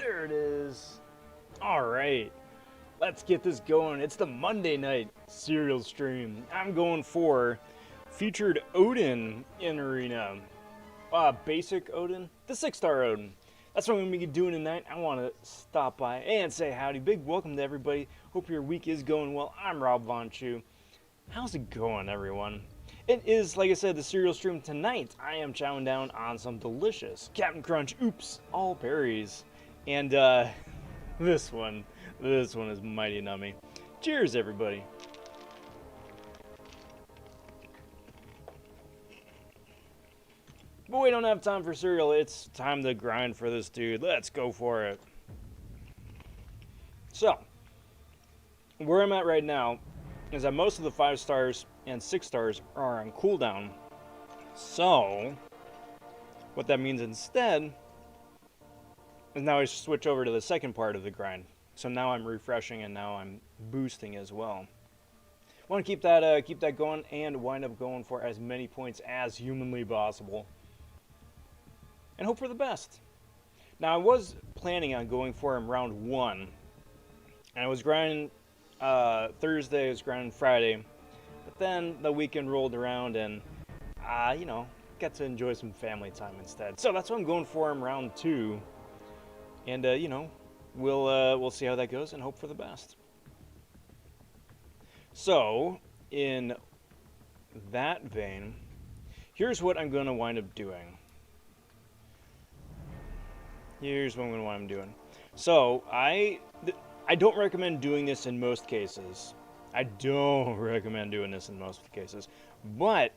There it is. All right, let's get this going. It's the Monday night serial stream. I'm going for featured Odin in Arena. Basic Odin, the 6-star Odin. That's what I'm going to be doing tonight. I want to stop by and say howdy. Big welcome to everybody. Hope your week is going well. I'm Rob vonShoe. How's it going, everyone? It is, like I said, the cereal stream tonight. I am chowing down on some delicious Captain Crunch, oops, all berries. And this one is mighty nummy. Cheers, everybody. But we don't have time for cereal. It's time to grind for this dude. Let's go for it. So, where I'm at right now is that most of the 5 stars and 6 stars are on cooldown. So, what that means instead is now I switch over to the second part of the grind. So now I'm refreshing and now I'm boosting as well. Want to keep that going and wind up going for as many points as humanly possible. And hope for the best. Now I was planning on going for him round 1. And I was grinding Thursday, I was grinding Friday. But then the weekend rolled around and, you know, got to enjoy some family time instead. So that's why I'm going for him round 2. And, you know, we'll see how that goes and hope for the best. So, in that vein, here's what I'm going to wind up doing. So, I don't recommend doing this in most cases. But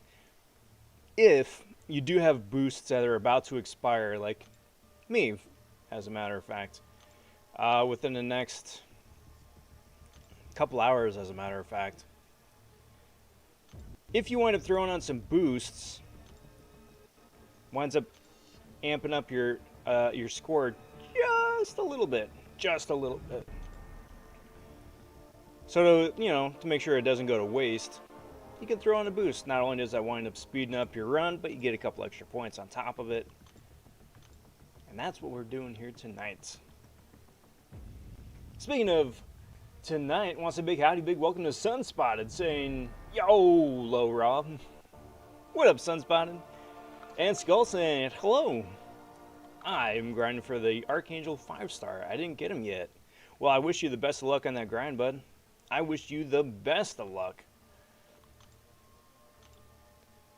if you do have boosts that are about to expire, like me, as a matter of fact, within the next couple hours, as a matter of fact, if you wind up throwing on some boosts, winds up amping up your score just a little bit. So to make sure it doesn't go to waste, you can throw on a boost. Not only does that wind up speeding up your run, but you get a couple extra points on top of it. And that's what we're doing here tonight. Speaking of tonight, wants a big howdy, big welcome to Sunspotted, saying, yo, low Rob. What up, Sunspotted? And Skull saying, hello. I'm grinding for the Archangel 5-star. I didn't get him yet. Well, I wish you the best of luck on that grind, bud. I wish you the best of luck.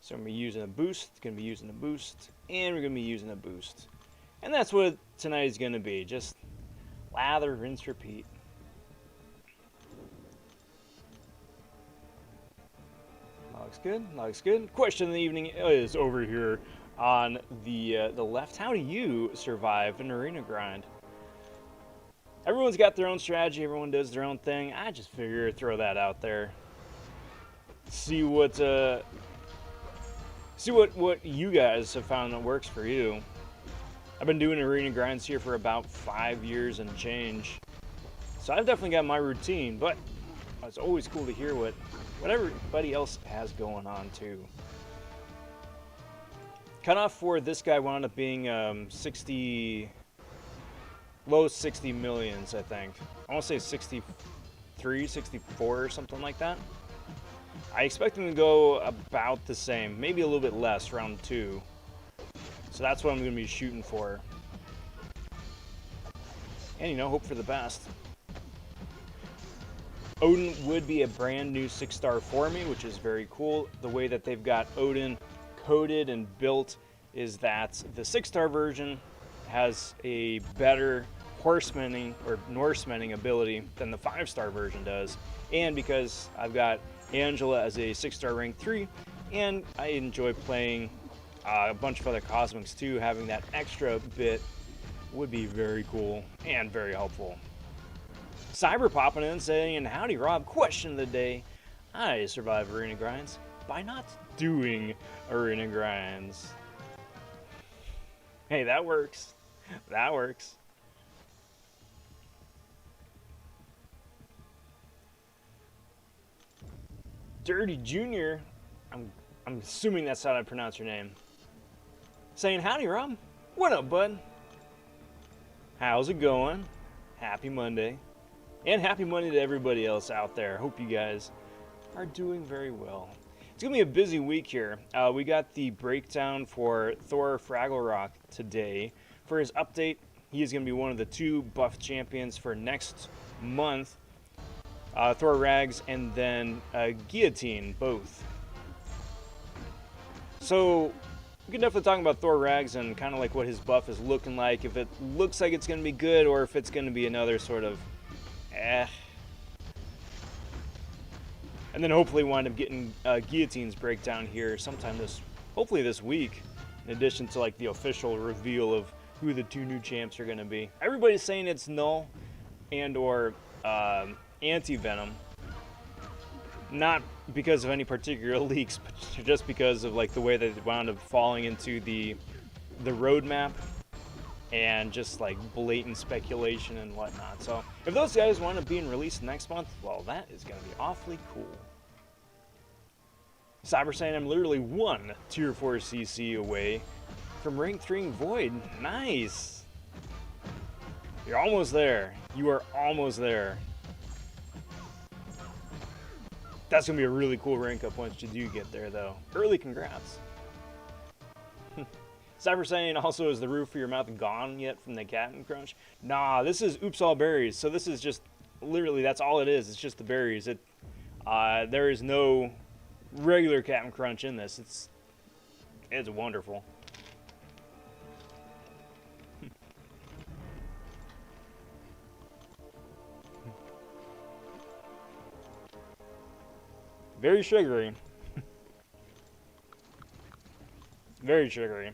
So I'm going to be using a boost, and we're going to be using a boost. And that's what tonight is going to be. Just lather, rinse, repeat. Looks good. Question of the evening is over here on the left. How do you survive an arena grind? Everyone's got their own strategy. Everyone does their own thing. I just figure throw that out there. See what you guys have found that works for you. I've been doing arena grinds here for about 5 years and change. So I've definitely got my routine, but it's always cool to hear what everybody else has going on too. Cutoff for this guy wound up being low 60 millions, I think. I want to say 63, 64 or something like that. I expect him to go about the same, maybe a little bit less, round 2. So that's what I'm going to be shooting for. And, hope for the best. Odin would be a brand new 6-star for me, which is very cool. The way that they've got Odin coded and built is that the 6-star version has a better horsemaning or Norsemaning ability than the 5-star version does. And because I've got Angela as a 6-star rank 3, and I enjoy playing a bunch of other Cosmics too, having that extra bit would be very cool and very helpful. Cyber popping in saying, howdy Rob, question of the day. I survive arena grinds by not doing arena grinds. Hey, that works. That works. Dirty Junior, I'm assuming that's how I pronounce your name, saying, howdy Rob, what up bud? How's it going? Happy Monday. And happy Monday to everybody else out there. Hope you guys are doing very well. It's going to be a busy week here. We got the breakdown for Thor Fragglerock today. For his update, he is going to be one of the 2 buff champions for next month. Thor Rags and then Guillotine, both. So we can definitely talk about Thor Rags and kind of like what his buff is looking like. If it looks like it's going to be good or if it's going to be another sort of and then hopefully wind up getting Guillotine's breakdown here sometime hopefully this week, in addition to like the official reveal of who the 2 new champs are going to be. Everybody's saying it's Null and or Anti-Venom. Not because of any particular leaks, but just because of like the way that it wound up falling into the roadmap and just like blatant speculation and whatnot. So if those guys wind up being released next month, well, that is going to be awfully cool. Cyber saying I'm literally 1 tier 4 CC away from rank 3 Void. Nice. You're almost there. You are almost there. That's going to be a really cool rank up once you do get there, though. Early congrats. Cyber saying also, is the roof of your mouth gone yet from the Captain Crunch? Nah, this is Oops All Berries. So this is just, literally, that's all it is. It's just the berries. There is no regular Captain Crunch in this. It's wonderful. Very sugary. Very sugary.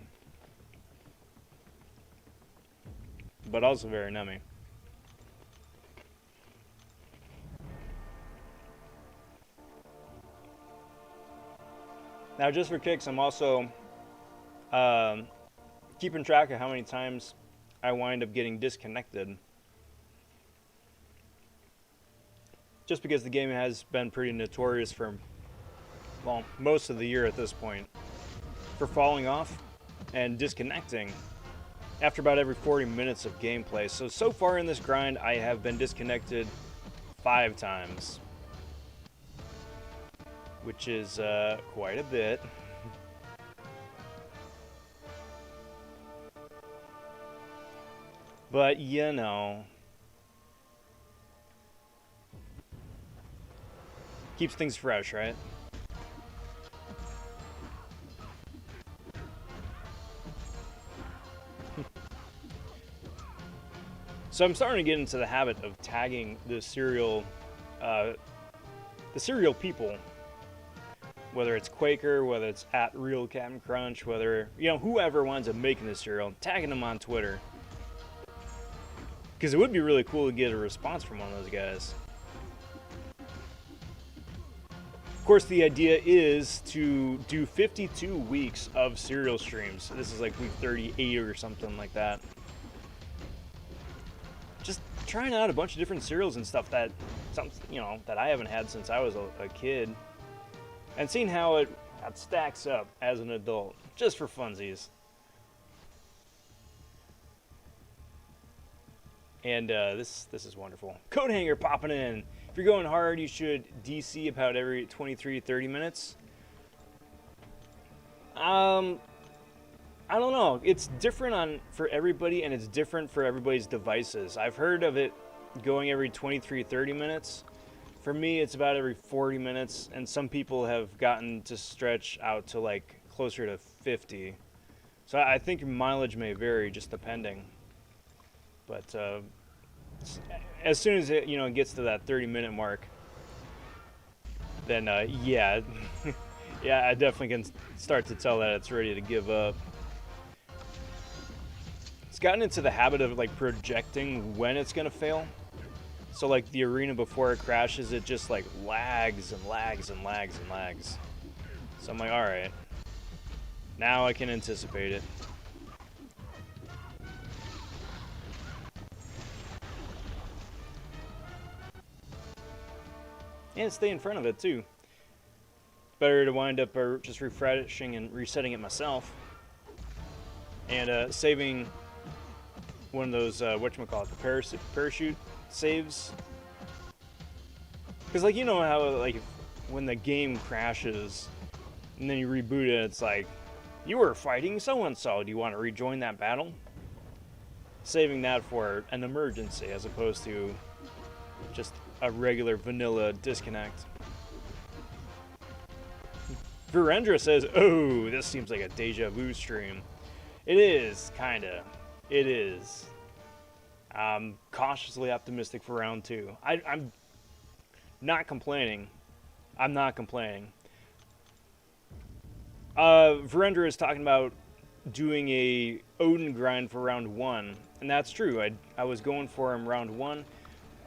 But also very nummy. Now, just for kicks, I'm also keeping track of how many times I wind up getting disconnected. Just because the game has been pretty notorious for, well, most of the year at this point, for falling off and disconnecting after about every 40 minutes of gameplay. So far in this grind, I have been disconnected 5 times, which is quite a bit. But, you know, keeps things fresh, right? So I'm starting to get into the habit of tagging the serial people, whether it's Quaker, whether it's at Real Captain Crunch, whether, you know, whoever winds up making the cereal, tagging them on Twitter. Because it would be really cool to get a response from one of those guys. Of course, the idea is to do 52 weeks of serial streams. This is like week 38 or something like that. Just trying out a bunch of different cereals and stuff that I haven't had since I was a kid, and seeing how it stacks up as an adult, just for funsies. And this is wonderful. Code Hanger popping in. If you're going hard, you should DC about every 23-30 minutes. I don't know. It's different for everybody, and it's different for everybody's devices. I've heard of it going every 23-30 minutes. For me, it's about every 40 minutes, and some people have gotten to stretch out to like closer to 50. So I think your mileage may vary, just depending. But as soon as it gets to that 30-minute mark, then yeah, yeah, I definitely can start to tell that it's ready to give up. It's gotten into the habit of like projecting when it's gonna fail. So like the arena before it crashes, it just like lags and lags and lags and lags. So I'm like, all right, now I can anticipate it. And stay in front of it too. Better to wind up just refreshing and resetting it myself, and saving one of those whatchamacallit, the parachute saves. Because like you know how like when the game crashes and then you reboot it, it's like you were fighting so and so. Do you want to rejoin that battle? Saving that for an emergency as opposed to just a regular vanilla disconnect. Virendra says, "Oh, this seems like a deja vu stream." It is, kinda. It is. I'm cautiously optimistic for round 2. I'm not complaining. I'm not complaining. Virendra is talking about doing a Odin grind for round 1, and that's true. I was going for him round 1,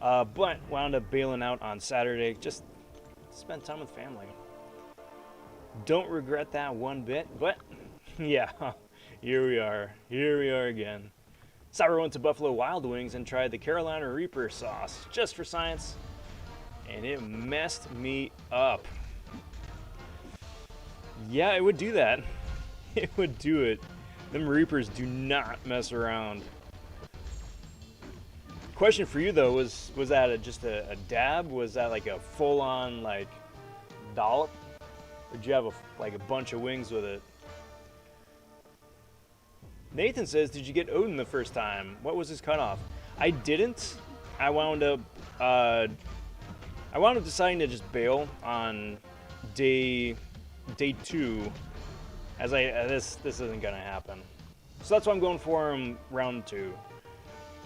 but wound up bailing out on Saturday. Just spent time with family. Don't regret that one bit, but yeah, here we are. Here we are again. Cyber went to Buffalo Wild Wings and tried the Carolina Reaper sauce, just for science, and it messed me up. Yeah, it would do that. It would do it. Them Reapers do not mess around. Question for you though, was that just a dab? Was that like a full-on like dollop? Or did you have like a bunch of wings with it? Nathan says, did you get Odin the first time? What was his cutoff? I didn't. I wound up deciding to just bail on day 2. As this isn't gonna happen. So that's why I'm going for him round 2.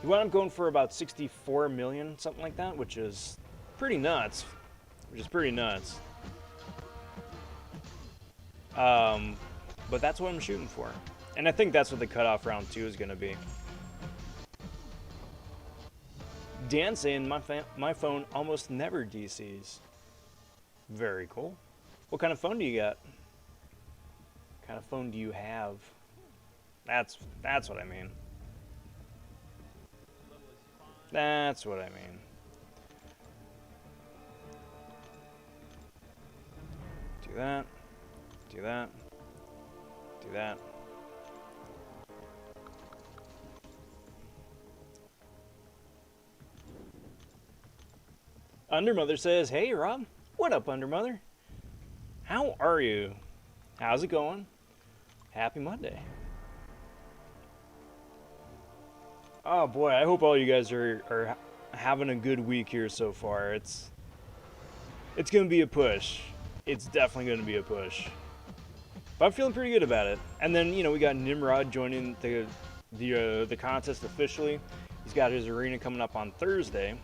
He wound up going for about 64 million, something like that, which is pretty nuts. But that's what I'm shooting for. And I think that's what the cutoff round 2 is going to be. Dan saying my phone almost never DCs. Very cool. What kind of phone do you got? What kind of phone do you have? That's what I mean. That's what I mean. Do that. Do that. Do that. Undermother says, hey Rob, what up Undermother? How are you? How's it going? Happy Monday. Oh boy, I hope all you guys are having a good week here so far. It's gonna be a push. It's definitely gonna be a push. But I'm feeling pretty good about it. And then, you know, we got Nimrod joining the contest officially. He's got his arena coming up on Thursday.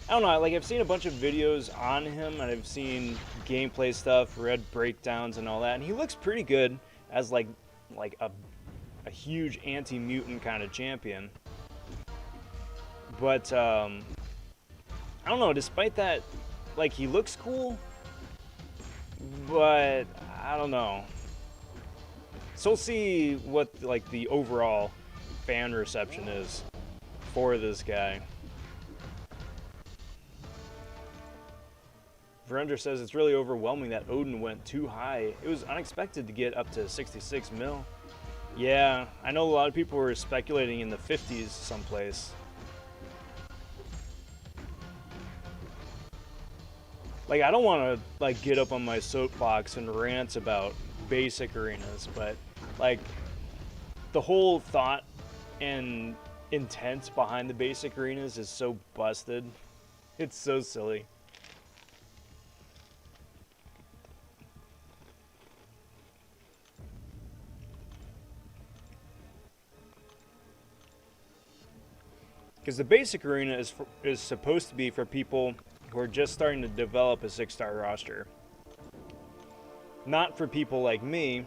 I don't know, like I've seen a bunch of videos on him and I've seen gameplay stuff, read breakdowns and all that, and he looks pretty good as like a huge anti-mutant kind of champion. But I don't know, despite that, like he looks cool, but I don't know. So we'll see what like the overall fan reception is for this guy. Virendra says it's really overwhelming that Odin went too high. It was unexpected to get up to 66 mil. Yeah, I know a lot of people were speculating in the 50s someplace. Like, I don't want to like get up on my soapbox and rant about basic arenas, but like the whole thought and intent behind the basic arenas is so busted. It's so silly. Because the basic arena is supposed to be for people who are just starting to develop a 6-star roster. Not for people like me,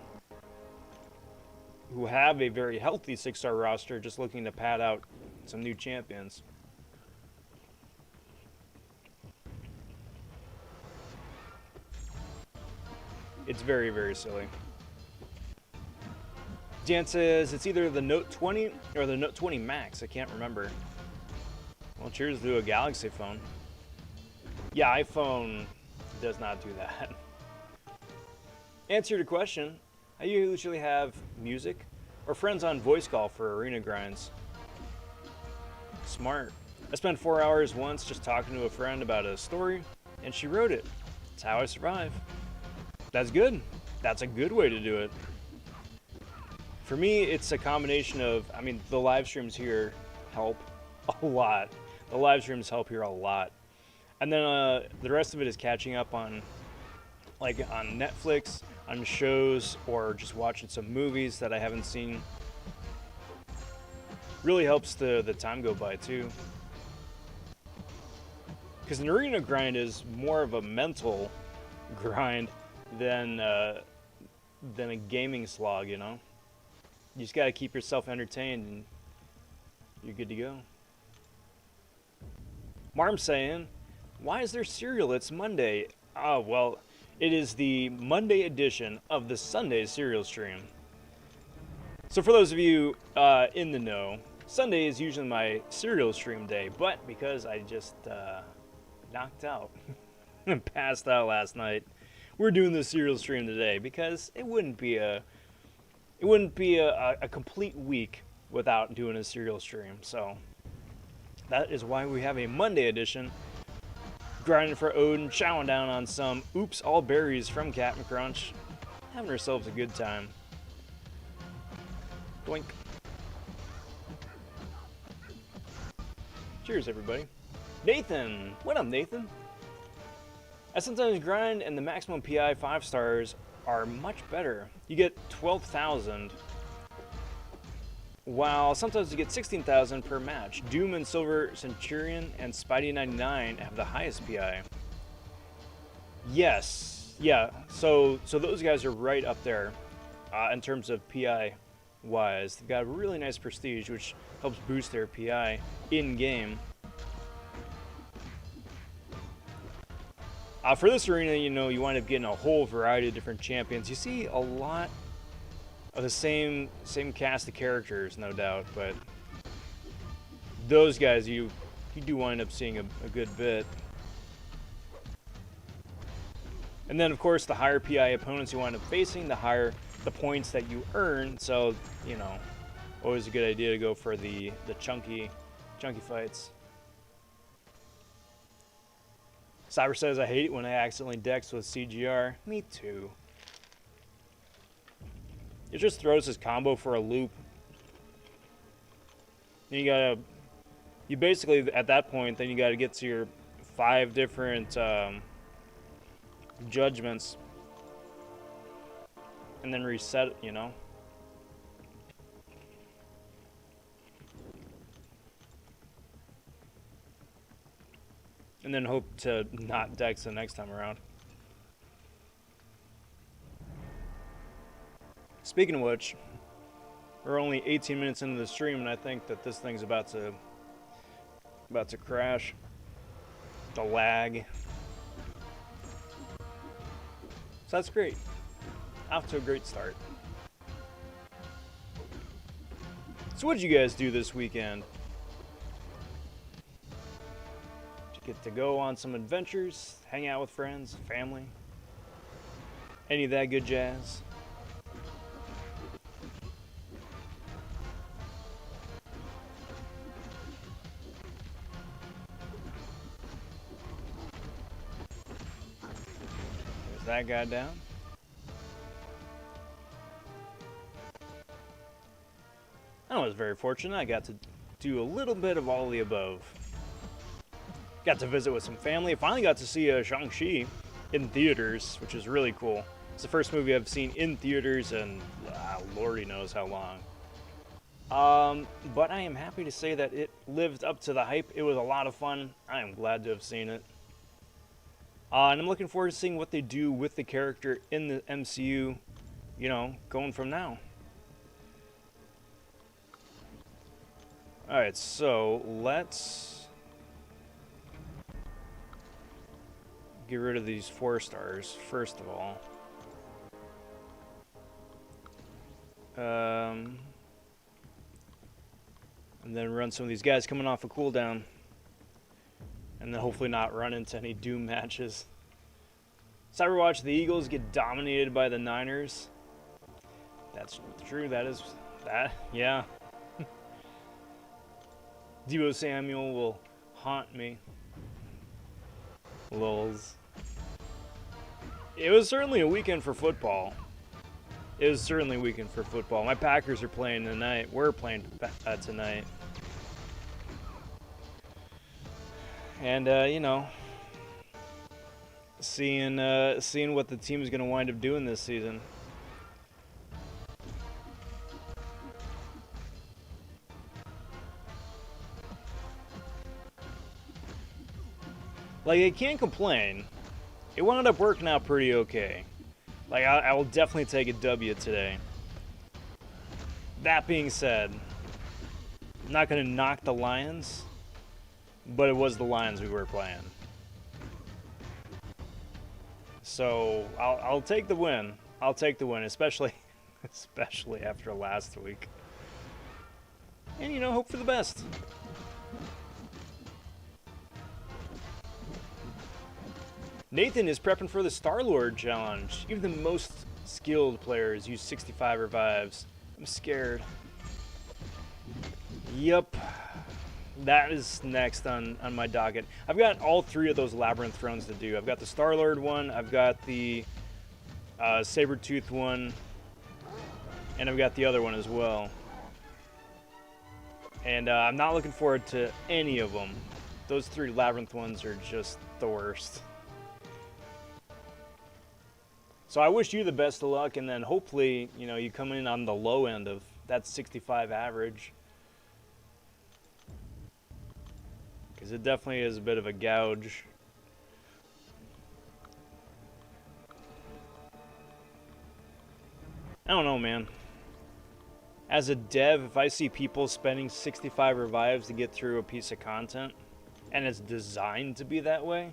who have a very healthy 6-star roster, just looking to pad out some new champions. It's very, very silly. Dan says it's either the Note 20 or the Note 20 Max. I can't remember. Well, cheers to a Galaxy phone. Yeah, iPhone does not do that. Answer to question, I usually have music or friends on voice call for arena grinds. Smart. I spent 4 hours once just talking to a friend about a story, and she wrote it. That's how I survive. That's good. That's a good way to do it. For me, it's a combination of, I mean, the live streams here help a lot. The live streams help here a lot. And then the rest of it is catching up on, like, on Netflix, on shows, or just watching some movies that I haven't seen. Really helps the time go by, too. Because an arena grind is more of a mental grind than a gaming slog, you know? You just gotta keep yourself entertained and you're good to go. Marm's saying, why is there cereal? It's Monday. Oh, well, it is the Monday edition of the Sunday cereal stream. So for those of you in the know, Sunday is usually my cereal stream day, but because I just knocked out and passed out last night, we're doing the cereal stream today because it wouldn't be a complete week without doing a cereal stream. So that is why we have a Monday edition. Grinding for Odin, chowing down on some Oops All Berries from Captain Crunch. Having ourselves a good time. Doink. Cheers, everybody. Nathan! What up, Nathan? I sometimes grind and the maximum PI 5 stars are much better. You get 12,000, while sometimes you get 16,000 per match. Doom and Silver Centurion and Spidey 99 have the highest PI. Yes, yeah. So those guys are right up there in terms of PI wise. They've got a really nice prestige, which helps boost their PI in game. For this arena, you know, you wind up getting a whole variety of different champions. You see a lot of the same cast of characters, no doubt, but those guys you do wind up seeing a good bit. And then, of course, the higher PI opponents you wind up facing, the higher the points that you earn. So, you know, always a good idea to go for the chunky fights. Cyber says, I hate it when I accidentally dex with CGR. Me too. It just throws his combo for a loop. And you basically, at that point, then you gotta get to your 5 different judgments. And then reset it, you know? And then hope to not dex the next time around. Speaking of which, we're only 18 minutes into the stream, and I think that this thing's about to crash. The lag. So that's great. Off to a great start. So what did you guys do this weekend? Get to go on some adventures, hang out with friends, family, any of that good jazz. There's that guy down. I was very fortunate. I got to do a little bit of all of the above. Got to visit with some family. I finally got to see Shang-Chi in theaters, which is really cool. It's the first movie I've seen in theaters in lordy knows how long. But I am happy to say that it lived up to the hype. It was a lot of fun. I am glad to have seen it. And I'm looking forward to seeing what they do with the character in the MCU, you know, going from now. Alright, so let's get rid of these 4 stars, first of all. And then run some of these guys coming off a cooldown. And then hopefully not run into any Doom matches. Cyberwatch, the Eagles get dominated by the Niners. That's true, that is Yeah. Debo Samuel will haunt me. Lols. It was certainly a weekend for football. It was certainly a weekend for football. My Packers are playing tonight. We're playing tonight. And, you know, seeing what the team is going to wind up doing this season. Like, I can't complain. It wound up working out pretty okay. Like, I will definitely take a W today. That being said, I'm not going to knock the Lions, but it was the Lions we were playing. So, I'll take the win. I'll take the win, especially after last week. And, you know, hope for the best. Nathan is prepping for the Star-Lord challenge. Even the most skilled players use 65 revives. I'm scared. Yup. That is next on my docket. I've got all three of those Labyrinth Thrones to do. I've got the Star-Lord one, I've got the Saber-Tooth one, and I've got the other one as well. And I'm not looking forward to any of them. Those three Labyrinth ones are just the worst. So I wish you the best of luck, and then hopefully, you know, you come in on the low end of that 65 average. Because it definitely is a bit of a gouge. I don't know, man. As a dev, if I see people spending 65 revives to get through a piece of content, and it's designed to be that way,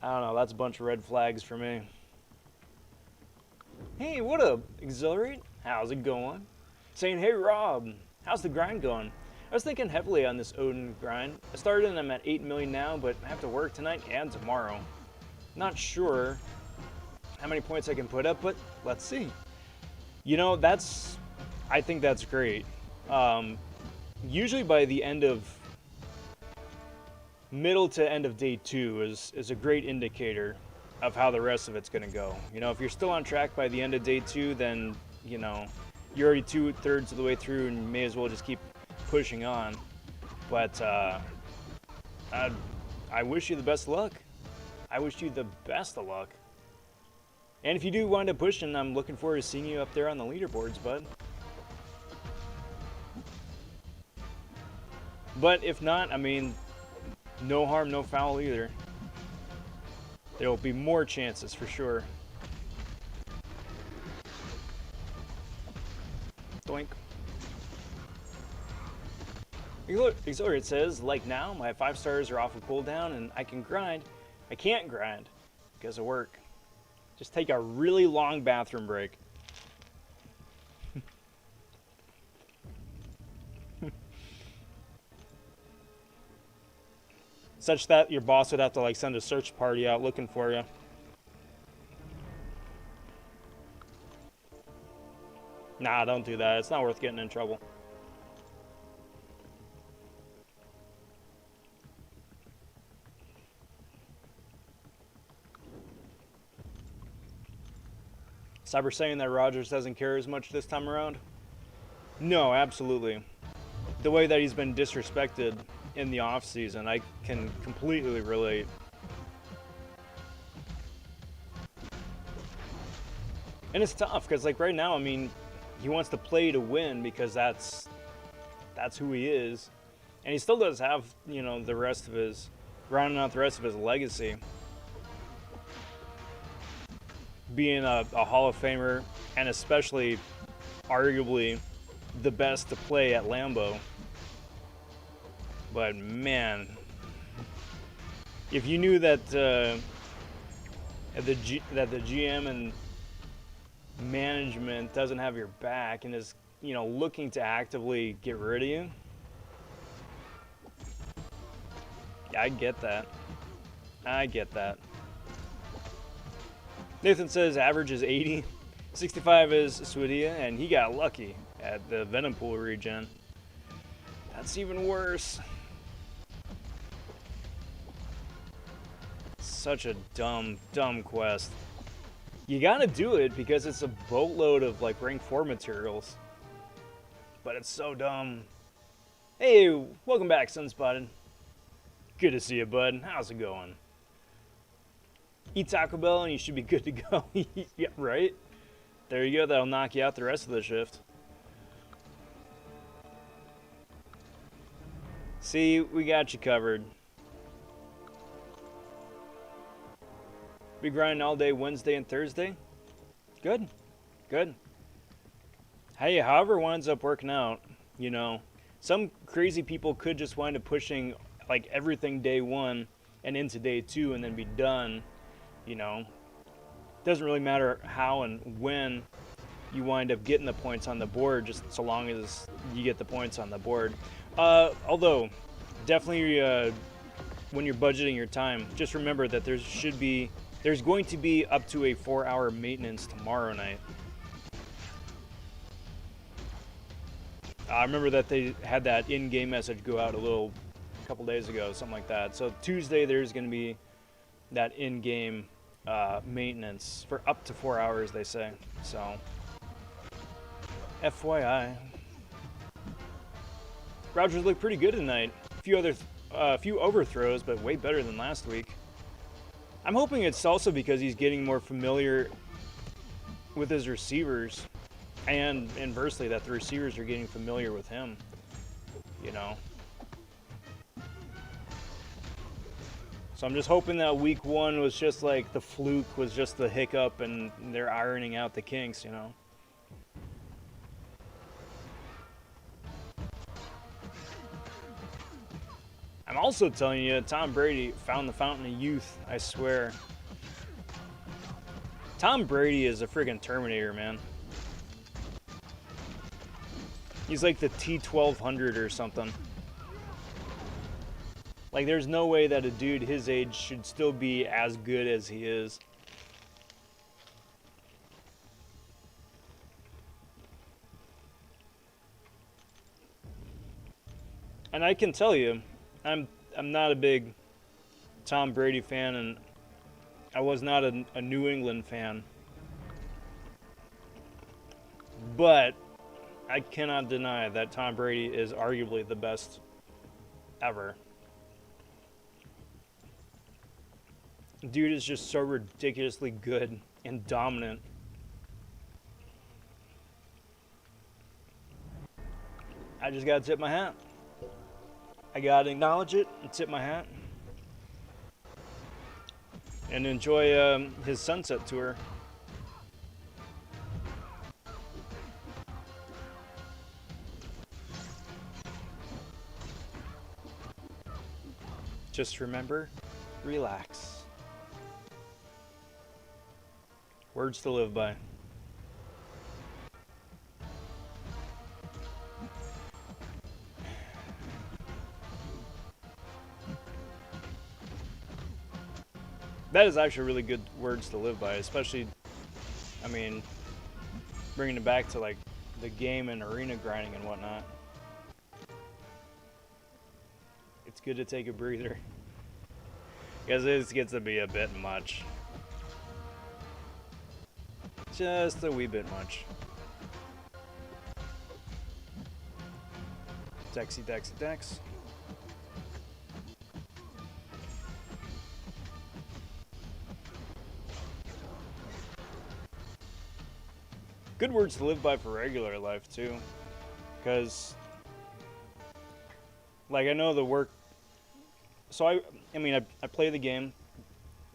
I don't know, that's a bunch of red flags for me. Hey, what up, Exhilarate? How's it going? Saying, hey Rob, how's the grind going? I was thinking heavily on this Odin grind. I started and I'm at 8 million now, but I have to work tonight and tomorrow. Not sure how many points I can put up, but let's see. You know, I think that's great. Usually by the end of, middle to end of day 2 is a great indicator of how the rest of it's going to go. You know, if you're still on track by the end of day 2, then, you know, you're already 2/3 of the way through and you may as well just keep pushing on. But I wish you the best of luck. I wish you the best of luck. And if you do wind up pushing, I'm looking forward to seeing you up there on the leaderboards, bud. But if not, I mean, no harm, no foul either. There will be more chances for sure. Doink. Exhilarate says, like now, my 5 stars are off of cooldown and I can grind. I can't grind because of work. Just take a really long bathroom break. Such that your boss would have to like send a search party out looking for you. Nah, don't do that. It's not worth getting in trouble. Cyber saying that Rodgers doesn't care as much this time around? No, absolutely. The way that he's been disrespected in the offseason, I can completely relate. And it's tough because, like, right now, I mean, he wants to play to win because that's who he is, and he still does have, you know, the rest of his, rounding out the rest of his legacy, being a Hall of Famer, and especially, arguably, the best to play at Lambeau. But man, if you knew that the GM and management doesn't have your back and is, you know, looking to actively get rid of you, I get that. I get that. Nathan says average is 80, 65 is Swedia, and he got lucky. at the Venom Pool regen. That's even worse. Such a dumb quest. You gotta do it because it's a boatload of like rank 4 materials. But it's so dumb. Hey, welcome back, Sunspotted. Good to see you, bud. How's it going? Eat Taco Bell and you should be good to go. Yeah, right? There you go. That'll knock you out the rest of the shift. See, we got you covered. Be grinding all day Wednesday and Thursday? Good. Good. Hey, however it winds up working out, you know, some crazy people could just wind up pushing like everything day 1 and into day 2 and then be done, you know. Doesn't really matter how and when you wind up getting the points on the board, just so long as you get the points on the board. Although, definitely when you're budgeting your time, just remember that there's going to be up to a 4-hour maintenance tomorrow night. I remember that they had that in-game message go out a couple days ago, something like that. So Tuesday there's going to be that in-game maintenance for up to 4 hours, they say. So, FYI. Rogers looked pretty good tonight. A few overthrows, but way better than last week. I'm hoping it's also because he's getting more familiar with his receivers, and inversely that the receivers are getting familiar with him, you know. So I'm just hoping that week 1 was just like the fluke, was just the hiccup, and they're ironing out the kinks, you know. I'm also telling you, Tom Brady found the fountain of youth, I swear. Tom Brady is a friggin' Terminator, man. He's like the T-1200 or something. Like, there's no way that a dude his age should still be as good as he is. And I can tell you, I'm not a big Tom Brady fan, and I was not a New England fan. But I cannot deny that Tom Brady is arguably the best ever. Dude is just so ridiculously good and dominant. I just gotta tip my hat. I gotta acknowledge it and tip my hat. And enjoy his sunset tour. Just remember, relax. Words to live by. That is actually really good words to live by, especially, I mean, bringing it back to like the game and arena grinding and whatnot. It's good to take a breather, because it gets to be a bit much. Just a wee bit much. Dexy, Dexy, Dex. Good words to live by for regular life too, because like I know the work. So I mean I play the game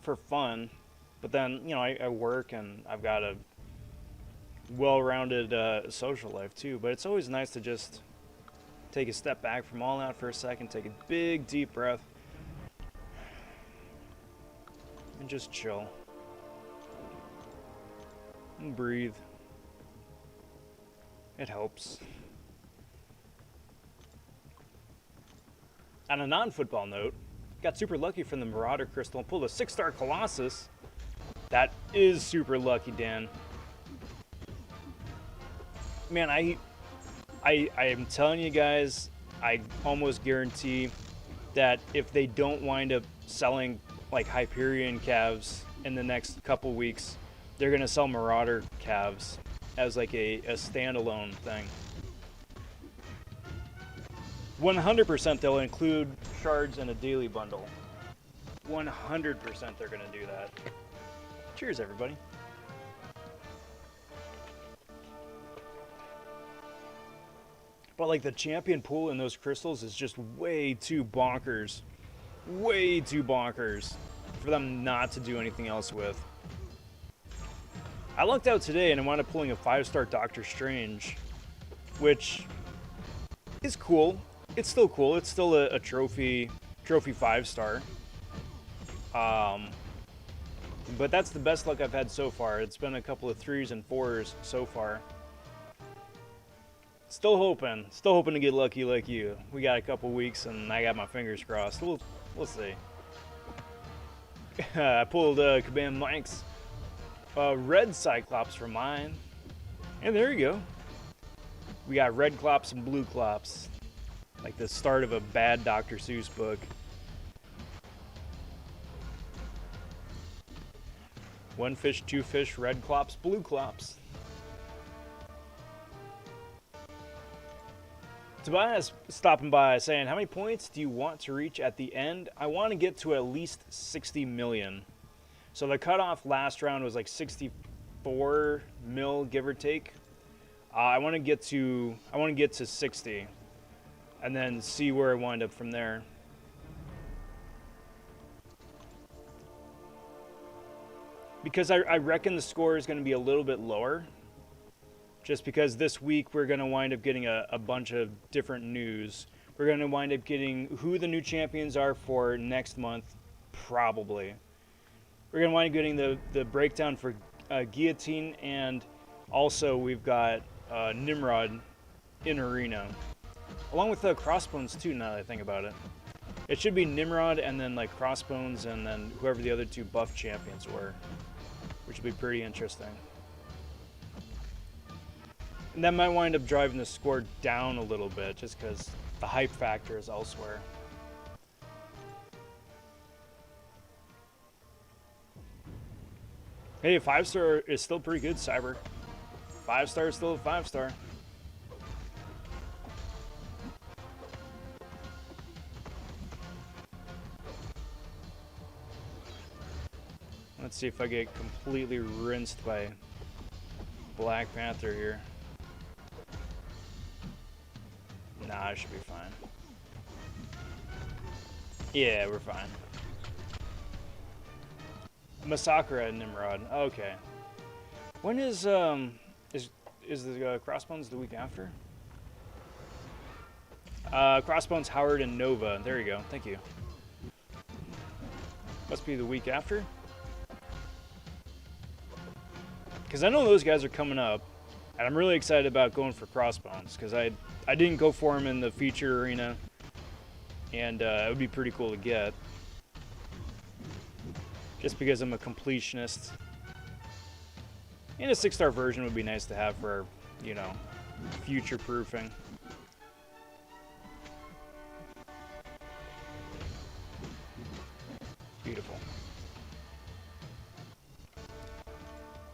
for fun, but then you know I work and I've got a well-rounded social life too. But it's always nice to just take a step back from all that for a second, take a big deep breath, and just chill and breathe. It helps. On a non-football note, got super lucky from the Marauder Crystal and pulled a 6-star Colossus. That is super lucky, Dan. Man, I am telling you guys, I almost guarantee that if they don't wind up selling like Hyperion calves in the next couple weeks, they're gonna sell Marauder calves as like a standalone thing. 100% they'll include shards in a daily bundle. 100% they're gonna do that. Cheers, everybody. But like the champion pool in those crystals is just way too bonkers. Way too bonkers for them not to do anything else with. I lucked out today and I wound up pulling a 5-star Doctor Strange, which is cool. It's still cool. It's still a trophy 5-star. But that's the best luck I've had so far. It's been a couple of 3s and 4s so far. Still hoping to get lucky like you. We got a couple weeks and I got my fingers crossed. We'll see. I pulled Kabam Mike's red Cyclops for mine. And there you go. We got red Clops and blue Clops. Like the start of a bad Dr. Seuss book. One fish, two fish, red Clops, blue Clops. Tobias stopping by saying, how many points do you want to reach at the end? I want to get to at least 60 million. So the cutoff last round was like 64 mil, give or take. I want to get to 60, and then see where I wind up from there. Because I reckon the score is going to be a little bit lower. Just because this week we're going to wind up getting a bunch of different news. We're going to wind up getting who the new champions are for next month, probably. We're going to wind up getting the breakdown for Guillotine, and also we've got Nimrod in Arena. Along with Crossbones too, now that I think about it. It should be Nimrod and then like Crossbones and then whoever the other 2 buff champions were. Which will be pretty interesting. And that might wind up driving the score down a little bit, just because the hype factor is elsewhere. Hey, a 5-star is still pretty good, Cyber. 5-star is still a 5-star. Let's see if I get completely rinsed by Black Panther here. Nah, I should be fine. Yeah, we're fine. Massacre and Nimrod. Okay. When is the Crossbones the week after? Crossbones, Howard, and Nova. There you go. Thank you. Must be the week after. Because I know those guys are coming up, and I'm really excited about going for Crossbones, because I didn't go for him in the feature arena, and it would be pretty cool to get. Just because I'm a completionist. And a 6-star version would be nice to have for, you know, future-proofing. Beautiful.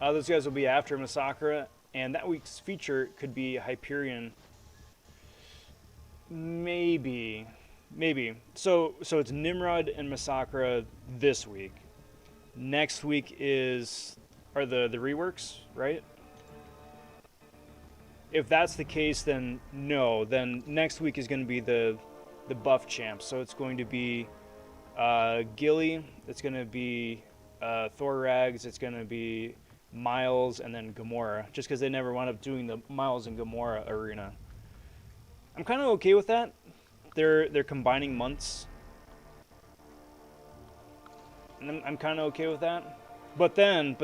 Those guys will be after Massacre, and that week's feature could be Hyperion. Maybe. So it's Nimrod and Massacre this week. Next week are the reworks, right? If that's the case, then no. Then next week is going to be the buff champs. So it's going to be Gilly. It's going to be Thorax. It's going to be Miles, and then Gamora. Just because they never wound up doing the Miles and Gamora arena. I'm kind of okay with that. They're combining months. And I'm kind of okay with that. But then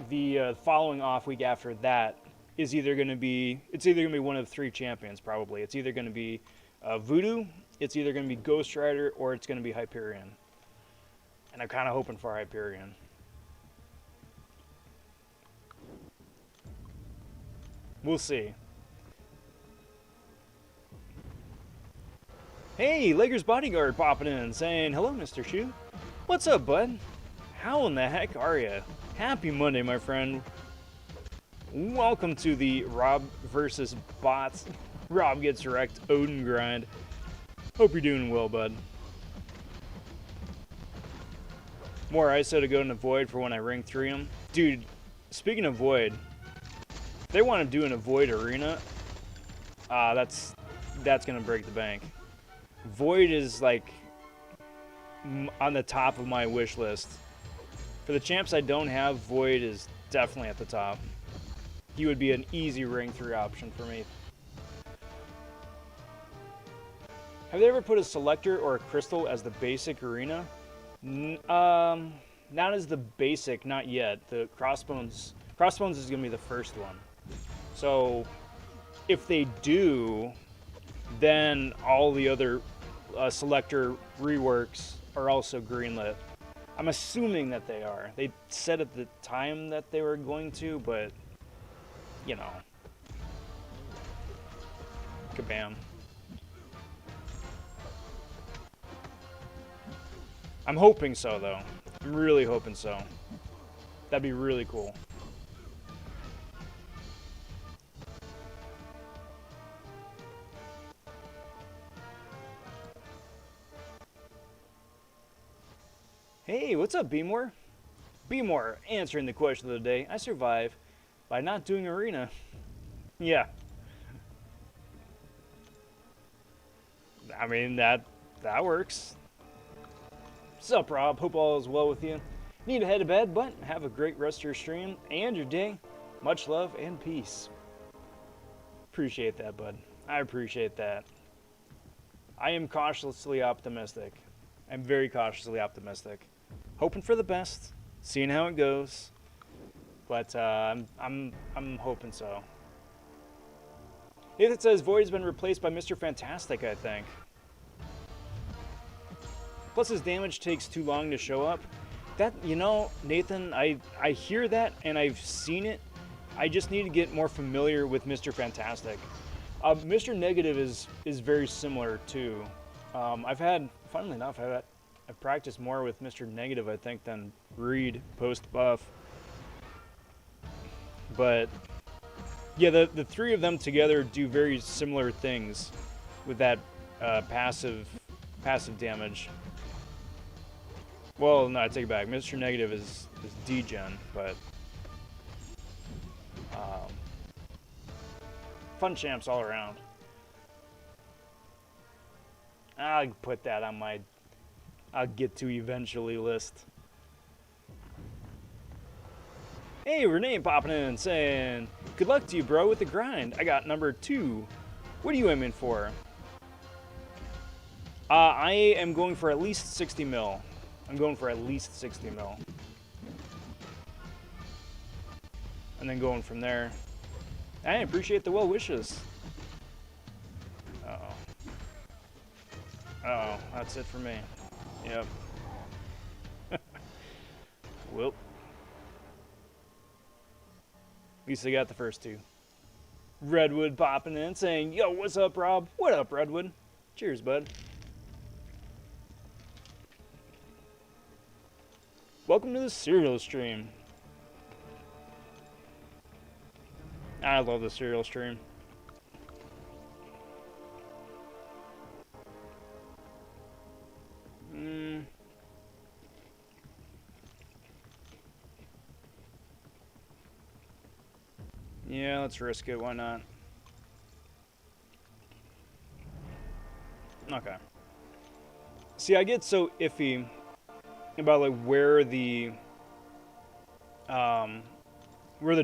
the following off week after that is either going to be one of 3 champions probably. It's either going to be Voodoo, it's either going to be Ghost Rider, or it's going to be Hyperion. And I'm kind of hoping for Hyperion. We'll see. Hey, Lakers bodyguard popping in saying, hello, Mr. Shoe. What's up, bud? How in the heck are ya? Happy Monday, my friend. Welcome to the Rob versus Bots. Rob gets wrecked, Odin grind. Hope you're doing well, bud. More ISO to go into Void for when I ring 3 them. Dude, speaking of Void, if they want to do an Avoid arena, that's gonna break the bank. Void is like on the top of my wish list. For the champs I don't have, Void is definitely at the top. He would be an easy ring 3 option for me. Have they ever put a selector or a crystal as the basic arena? Not as the basic, not yet. The Crossbones is going to be the first one. So if they do, then all the other selector reworks are also greenlit. I'm assuming that they are. They said at the time that they were going to, but you know. Kabam. I'm hoping so, though. I'm really hoping so. That'd be really cool. Hey, what's up, B-More? B-More, answering the question of the day. I survive by not doing arena. Yeah. I mean, that works. Sup, Rob? Hope all is well with you. Need to head to bed, but have a great rest of your stream and your day. Much love and peace. Appreciate that, bud. I appreciate that. I am cautiously optimistic. I'm very cautiously optimistic. Hoping for the best, seeing how it goes. But I'm hoping so. Nathan says Void has been replaced by Mr. Fantastic, I think. Plus his damage takes too long to show up. That, you know, Nathan, I hear that and I've seen it. I just need to get more familiar with Mr. Fantastic. Mr. Negative is very similar too. Funnily enough, I've practiced more with Mr. Negative, I think, than Reed post-buff. But yeah, the three of them together do very similar things with that passive damage. Well, no, I take it back. Mr. Negative is D-Gen, but fun champs all around. I'll put that on my I'll get to eventually list. Hey, Renee popping in saying, good luck to you, bro, with the grind. I got number 2. What are you aiming for? I am going for at least 60 mil. I'm going for at least 60 mil. And then going from there. I appreciate the well wishes. Uh-oh. Uh-oh, that's it for me. Yep. Well. At least I got the first 2. Redwood popping in saying, yo, what's up, Rob? What up, Redwood? Cheers, bud. Welcome to the cereal stream. I love the cereal stream. Yeah, let's risk it. Why not? Okay. See, I get so iffy about like where the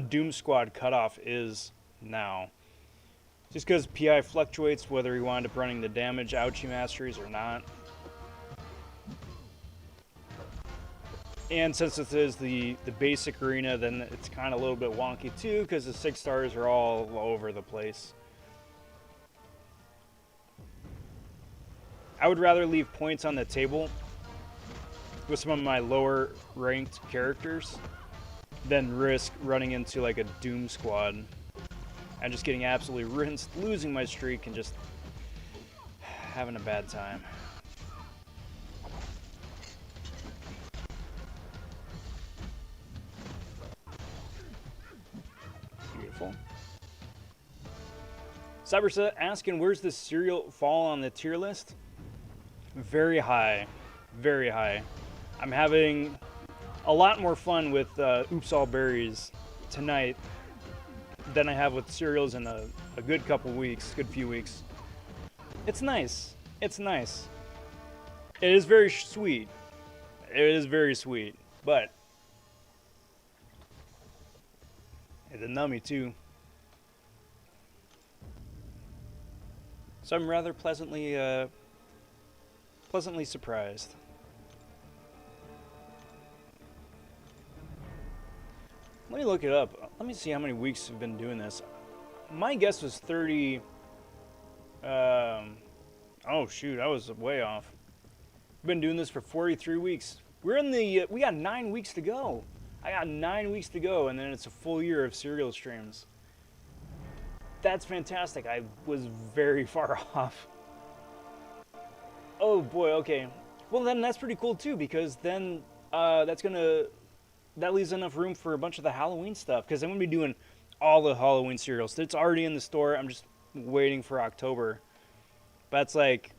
Doom Squad cutoff is now. Just because PI fluctuates whether you wind up running the damage ouchie masteries or not. And since this is the basic arena, then it's kind of a little bit wonky too, because the 6 stars are all over the place. I would rather leave points on the table with some of my lower ranked characters than risk running into like a Doom Squad and just getting absolutely rinsed, losing my streak, and just having a bad time. Beautiful. Cyberset asking, where's the cereal fall on the tier list? Very high. Very high. I'm having a lot more fun with Oops All Berries tonight than I have with cereals in a good couple weeks, good few weeks. It's nice. It's nice. It is very sweet. It is very sweet, but it's a nummy too. So I'm rather pleasantly surprised. Let me look it up. Let me see how many weeks I've been doing this. My guess was 30. Oh shoot, I was way off. I've been doing this for 43 weeks. We're in the. We got 9 weeks to go. I got 9 weeks to go, and then it's a full year of serial streams. That's fantastic. I was very far off. Oh boy. Okay. Well, then that's pretty cool too, because then that leaves enough room for a bunch of the Halloween stuff, because I'm going to be doing all the Halloween cereals. It's already in the store. I'm just waiting for October. But it's like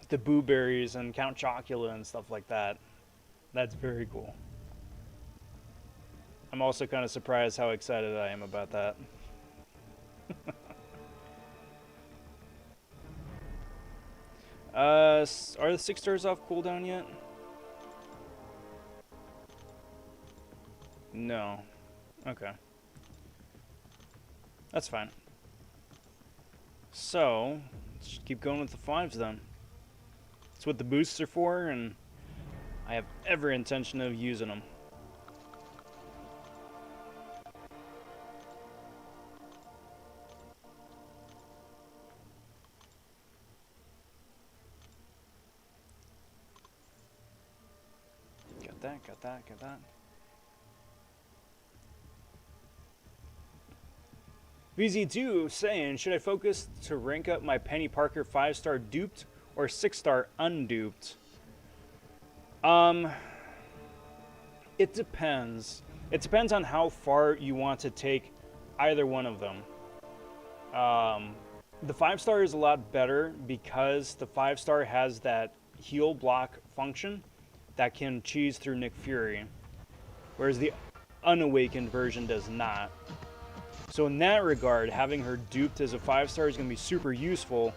the Boo Berries and Count Chocula and stuff like that. That's very cool. I'm also kind of surprised how excited I am about that. Are the 6 stars off cooldown yet? No. Okay. That's fine. So, let's keep going with the 5s then. That's what the boosts are for, and I have every intention of using them. Got that. VZ2 saying, should I focus to rank up my Penny Parker 5-star duped or 6-star unduped? It depends. It depends on how far you want to take either one of them. The 5-star is a lot better because the 5-star has that heal block function that can cheese through Nick Fury, whereas the unawakened version does not. So in that regard, having her duped as a 5-star is going to be super useful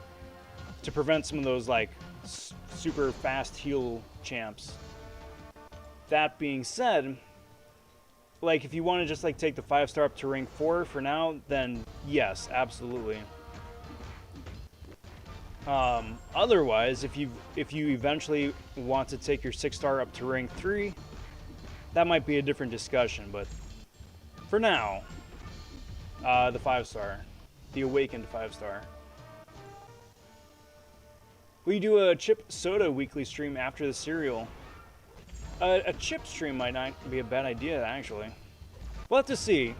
to prevent some of those like super fast heal champs. That being said, like if you want to just like take the 5-star up to rank 4 for now, then yes, absolutely. Otherwise, if you eventually want to take your 6-star up to rank 3, that might be a different discussion, but for now, the 5-star, the awakened 5-star. Will you do a chip soda weekly stream after the cereal? A chip stream might not be a bad idea, actually. We'll have to see.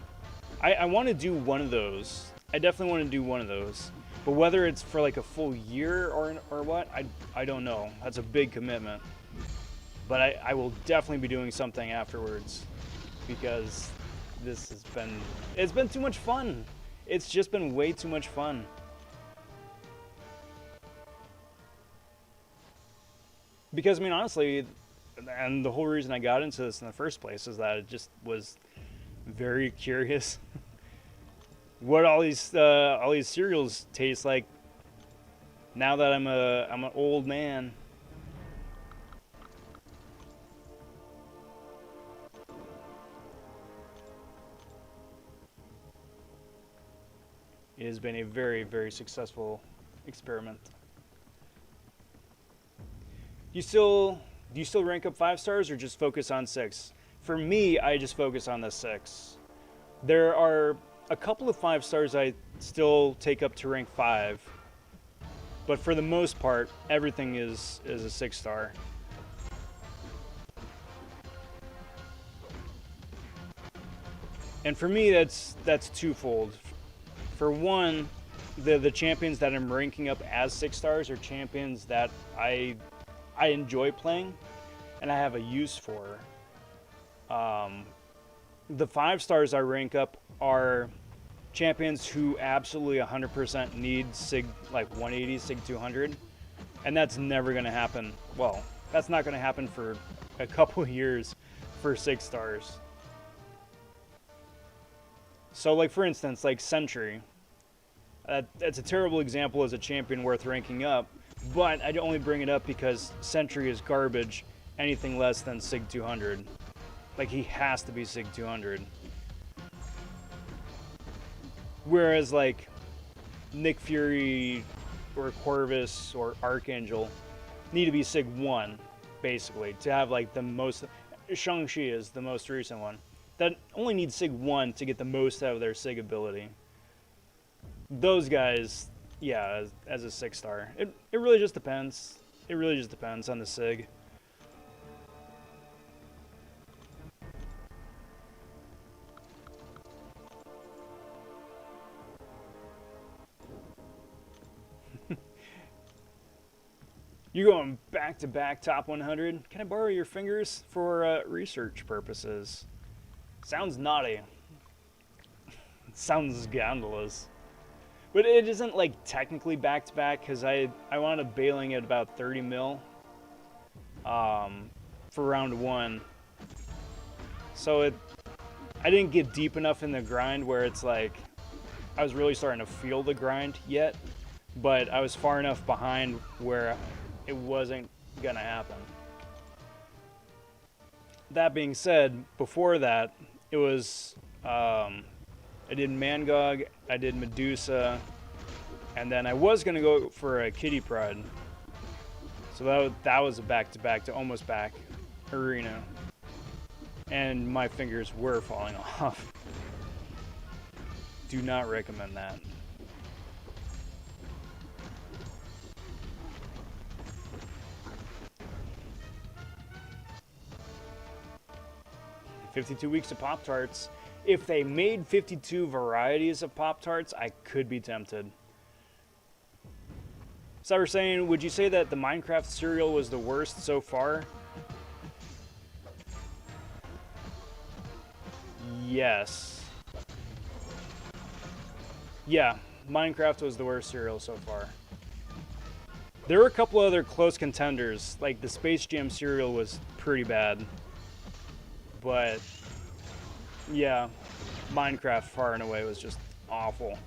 I want to do one of those. I definitely want to do one of those. But whether it's for like a full year or what, I don't know. That's a big commitment. But I will definitely be doing something afterwards, because it's been too much fun. It's just been way too much fun. Because, I mean, honestly, and the whole reason I got into this in the first place is that it just was very curious what all these cereals taste like now that I'm an old man. It has been a very, very successful experiment. Do you still rank up 5-stars or just focus on 6? For me, I just focus on the 6. There are a couple of 5-stars I still take up to rank 5, but for the most part, everything is a 6-star. And for me, that's twofold. For one, the champions that I'm ranking up as 6 stars are champions that I enjoy playing and I have a use for. The 5 stars I rank up are champions who absolutely 100% need Sig like 180, Sig 200, and that's never going to happen. Well, that's not going to happen for a couple years for 6 stars. So like for instance, like Sentry, that's a terrible example as a champion worth ranking up, but I'd only bring it up because Sentry is garbage anything less than Sig 200. Like, he has to be Sig 200. Whereas, like, Nick Fury or Corvus or Archangel need to be Sig 1, basically, to have, like, the most... Shang-Chi is the most recent one. That only needs Sig 1 to get the most out of their Sig ability. Those guys, yeah, as a 6 star. It really just depends. It really just depends on the Sig. You're going back-to-back top 100. Can I borrow your fingers for research purposes? Sounds naughty. Sounds scandalous. But it isn't like technically back-to-back because I wound up bailing at about 30 mil for round 1. So I didn't get deep enough in the grind where it's like I was really starting to feel the grind yet, but I was far enough behind where it wasn't gonna happen. That being said, before that, it was I did MCoC, I did Medusa, and then I was gonna go for a Kitty Pride. So that was a back-to-back to almost back arena, and my fingers were falling off. Do not recommend that. $52 weeks of Pop-Tarts. If they made 52 varieties of Pop-Tarts, I could be tempted. So we're saying, would you say that the Minecraft cereal was the worst so far? Yes. Yeah, Minecraft was the worst cereal so far. There were a couple other close contenders, like the Space Jam cereal was pretty bad. But, yeah, Minecraft far and away was just awful.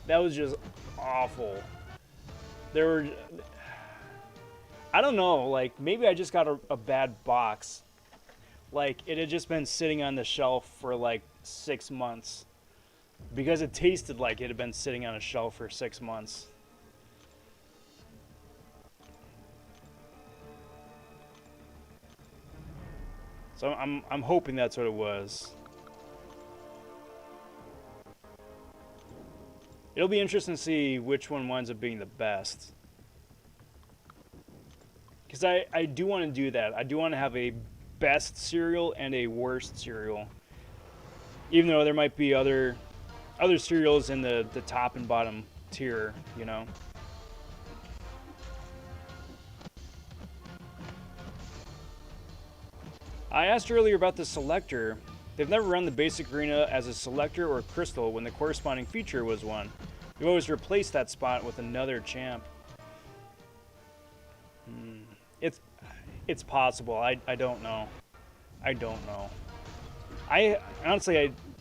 That was just awful. There were... I don't know, like, maybe I just got a bad box. Like, it had just been sitting on the shelf for, like, 6 months. Because it tasted like it had been sitting on a shelf for 6 months. So I'm hoping that's what it was. It'll be interesting to see which one winds up being the best. Because I do want to do that. I do want to have a best cereal and a worst cereal. Even though there might be other cereals in the top and bottom tier, you know. I asked earlier about the selector. They've never run the basic arena as a selector or crystal when the corresponding feature was one. We've always replaced that spot with another champ. It's possible. I don't know. I don't know.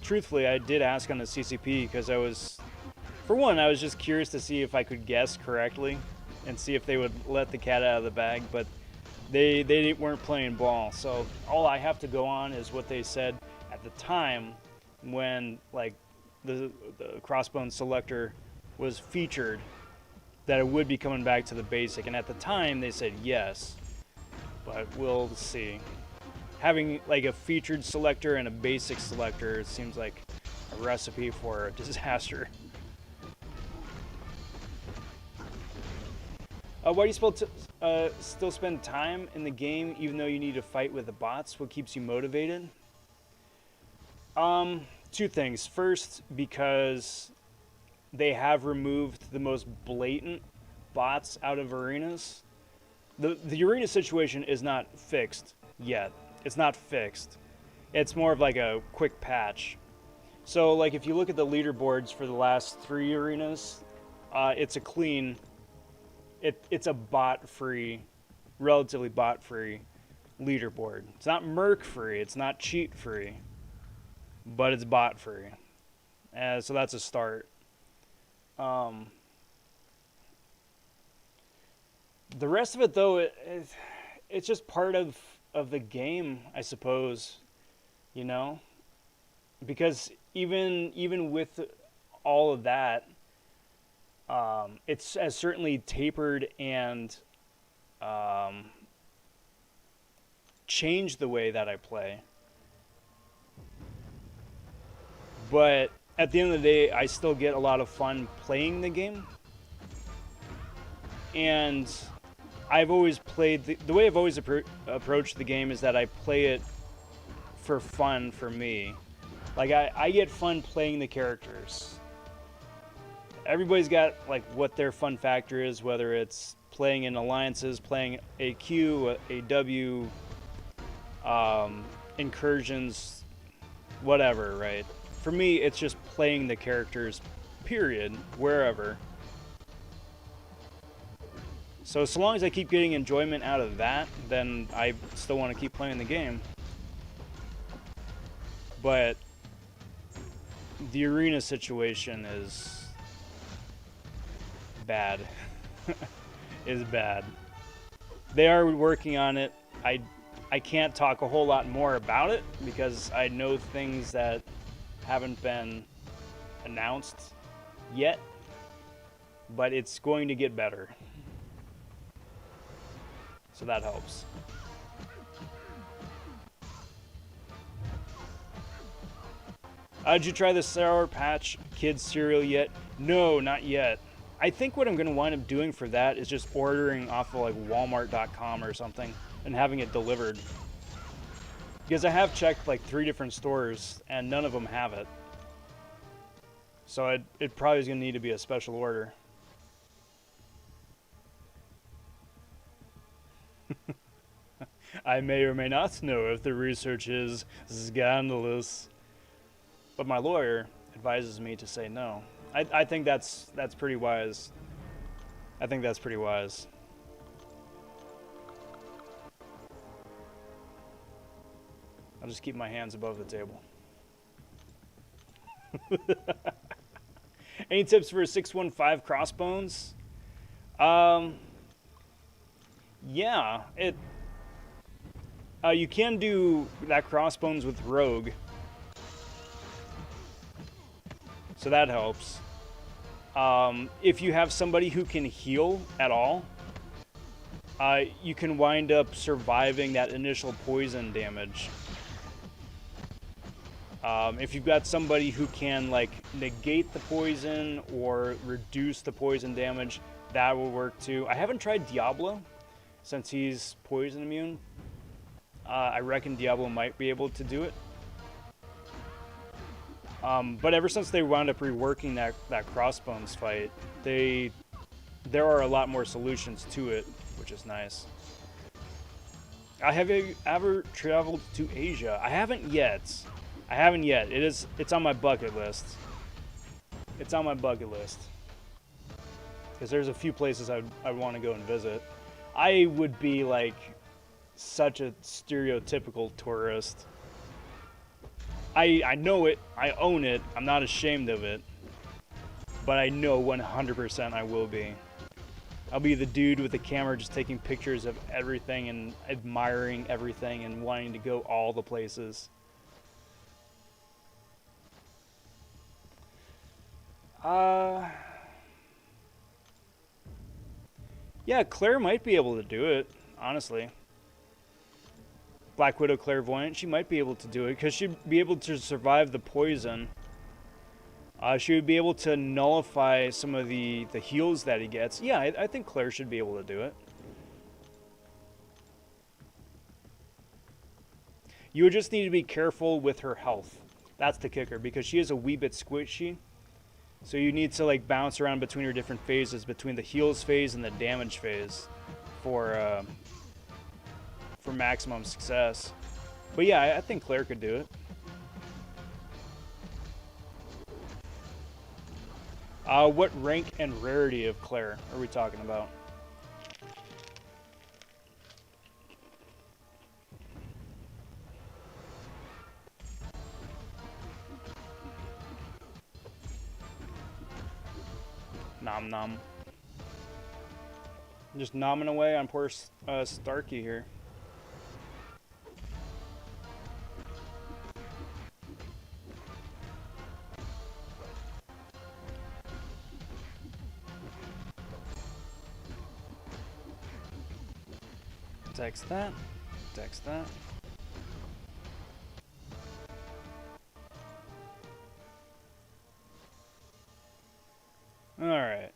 Truthfully, I did ask on the CCP because for one, I was just curious to see if I could guess correctly and see if they would let the cat out of the bag, but they weren't playing ball. So all I have to go on is what they said at the time when, like, the Crossbone Selector was featured, that it would be coming back to the basic. And at the time, they said yes, but we'll see. Having, like, a featured selector and a basic selector, it seems like a recipe for a disaster. Why do you still spend time in the game even though you need to fight with the bots? What keeps you motivated? Two things. First, because they have removed the most blatant bots out of arenas. The arena situation is not fixed yet. It's not fixed. It's more of like a quick patch. So like if you look at the leaderboards for the last 3 arenas, it's a clean, it's a bot-free, relatively bot-free leaderboard. It's not merc-free, it's not cheat-free, but it's bot-free. So that's a start. The rest of it, though, it's just part of the game, I suppose. You know, because even with all of that, it's as certainly tapered and changed the way that I play. But at the end of the day, I still get a lot of fun playing the game. And I've always played, the way I've always approached the game is that I play it for fun for me. Like, I get fun playing the characters. Everybody's got, like, what their fun factor is, whether it's playing in alliances, playing AQ, AW, incursions, whatever, right? For me, it's just playing the characters, period, wherever. So long as I keep getting enjoyment out of that, then I still want to keep playing the game. But the arena situation is bad. Is bad. They are working on it. I can't talk a whole lot more about it because I know things that haven't been announced yet, but it's going to get better. So that helps. Did you try the Sour Patch Kids cereal yet? No, not yet. I think what I'm going to wind up doing for that is just ordering off of like Walmart.com or something and having it delivered. Because I have checked like 3 different stores and none of them have it. So it probably is going to need to be a special order. I may or may not know if the research is scandalous. But my lawyer advises me to say no. I think that's pretty wise. I think that's pretty wise. I'll just keep my hands above the table. Any tips for 615 crossbones? Yeah, you can do that crossbones with rogue. So that helps. If you have somebody who can heal at all, you can wind up surviving that initial poison damage. If you've got somebody who can like negate the poison or reduce the poison damage, that will work too. I haven't tried Diablo since he's poison immune. I reckon Diablo might be able to do it. But ever since they wound up reworking that crossbones fight, there are a lot more solutions to it, which is nice. Have you ever traveled to Asia? I haven't yet. It's on my bucket list. It's on my bucket list. Because there's a few places I want to go and visit. I would be like such a stereotypical tourist. I know it, I own it, I'm not ashamed of it, but I know 100% I will be. I'll be the dude with the camera just taking pictures of everything and admiring everything and wanting to go all the places. Yeah, Claire might be able to do it, honestly. Black Widow Clairvoyant, she might be able to do it because she'd be able to survive the poison. She would be able to nullify some of the heals that he gets. Yeah, I think Claire should be able to do it. You would just need to be careful with her health. That's the kicker, because she is a wee bit squishy. So you need to like bounce around between your different phases, between the heals phase and the damage phase, for maximum success. But yeah, I think Claire could do it. What rank and rarity of Claire are we talking about? Nom nom. Just nomming away on poor Starkey here. Text that. Text that. Alright.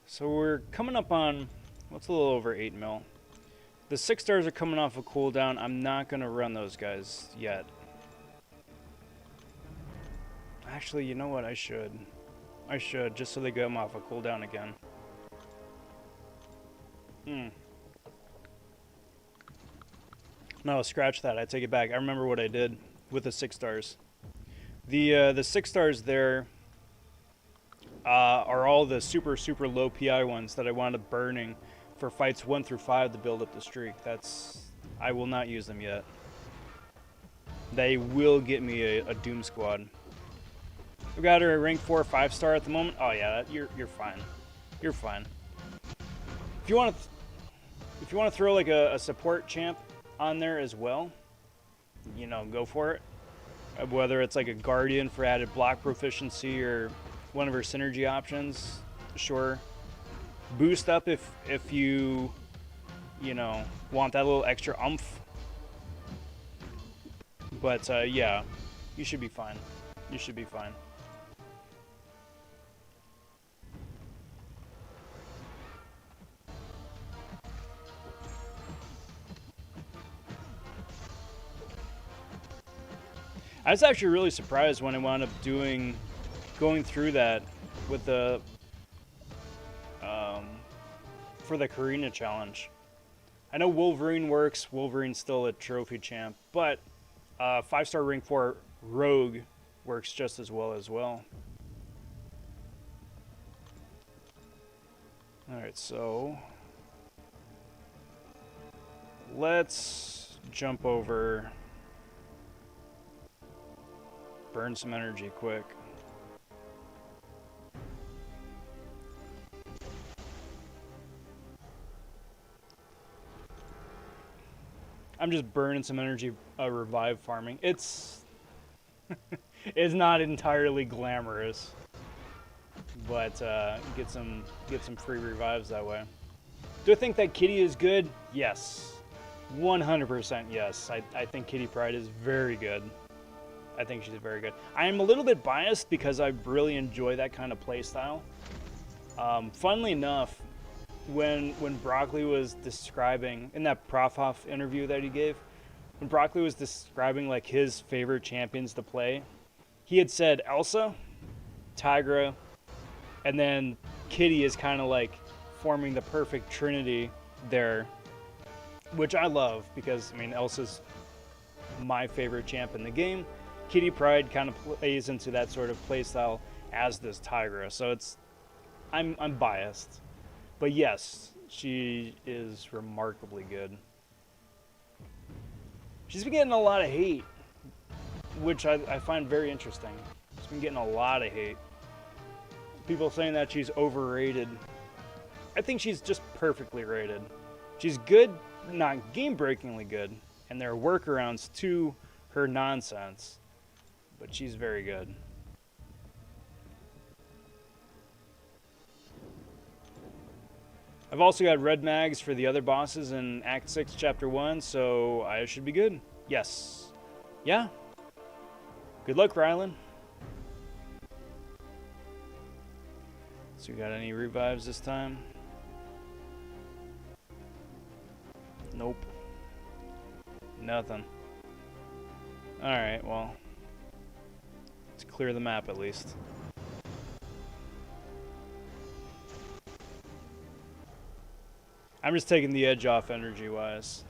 So we're coming up on, what's a little over 8 mil. The 6 stars are coming off a cooldown. I'm not going to run those guys yet. Actually, you know what? I should. I should, just so they get them off a cooldown again. No, scratch that. I take it back. I remember what I did with the 6 stars. The 6 stars there are all the super low PI ones that I wound up burning for fights 1 through 5 to build up the streak. I will not use them yet. They will get me a Doom Squad. We got her a rank 4 5 star at the moment. Oh yeah, you're fine. You're fine. If you want to throw like a support champ on there as well, you know, go for it. Whether it's like a Guardian for added block proficiency or one of her synergy options, sure. Boost up if you know, want that little extra oomph. But yeah, you should be fine. You should be fine. I was actually really surprised when I wound up going through that with the for the Karina challenge. I know Wolverine works. Wolverine's still a trophy champ, but 5-star rank 4 Rogue works just as well Alright, so let's jump over, burn some energy quick. I'm just burning some energy revive farming. It's it's not entirely glamorous, but get some free revives that way. Do I think that Kitty is good? Yes. 100% yes. I think Kitty Pryde is very good. I think she's very good. I am a little bit biased because I really enjoy that kind of play style. Funnily enough, when Broccoli was describing, in that Profhoff interview that he gave, when Broccoli was describing like his favorite champions to play, he had said Elsa, Tigra, and then Kitty is kind of like forming the perfect trinity there, which I love because, I mean, Elsa's my favorite champ in the game. Kitty Pryde kind of plays into that sort of play style as does Tigra, so I'm biased. But yes, she is remarkably good. She's been getting a lot of hate, which I find very interesting. She's been getting a lot of hate. People saying that she's overrated. I think she's just perfectly rated. She's good, not game-breakingly good, and there are workarounds to her nonsense, but she's very good. I've also got red mags for the other bosses in Act 6, Chapter 1, so I should be good. Yes. Yeah. Good luck, Rylan. So we got any revives this time? Nope. Nothing. Alright, well, clear the map at least. I'm just taking the edge off energy-wise.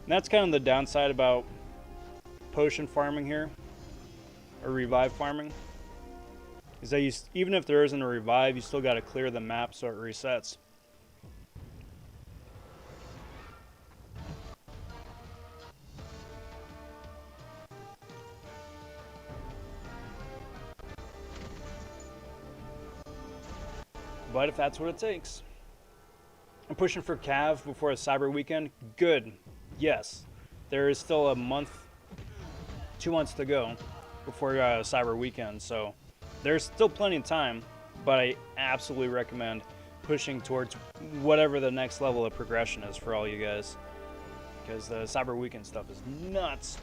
And that's kind of the downside about potion farming here, or revive farming, is that even if there isn't a revive, you still got to clear the map so it resets. But if that's what it takes. I'm pushing for Cav before a Cyber Weekend. Good. Yes. There is still a month, 2 months to go before Cyber Weekend, so there's still plenty of time, but I absolutely recommend pushing towards whatever the next level of progression is for all you guys, because the Cyber Weekend stuff is nuts.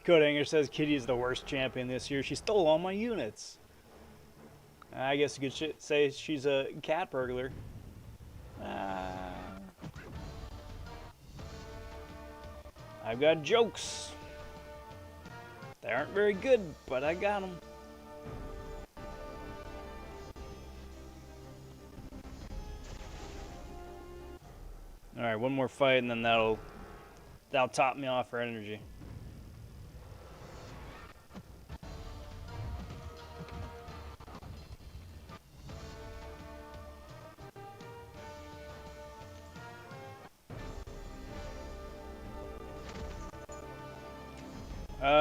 Codanger says Kitty is the worst champion this year. She stole all my units. I guess you could say she's a cat burglar. I've got jokes. They aren't very good, but I got them. All right, one more fight, and then that'll top me off for energy.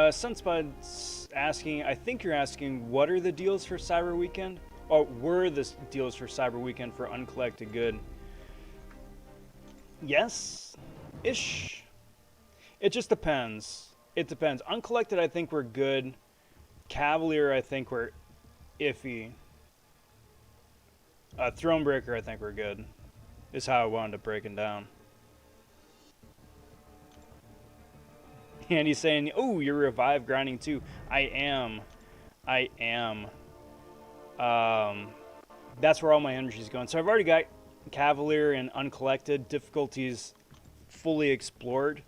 Sunspud's asking, I think you're asking, what are the deals for Cyber Weekend? Or were the deals for Cyber Weekend for uncollected good? Yes-ish. It just depends. It depends. Uncollected, I think we're good. Cavalier, I think we're iffy. Thronebreaker, I think we're good. Is how I wound up breaking down. And he's saying, oh, you're revive grinding too. I am. That's where all my energy's going. So I've already got Cavalier and Uncollected difficulties fully explored.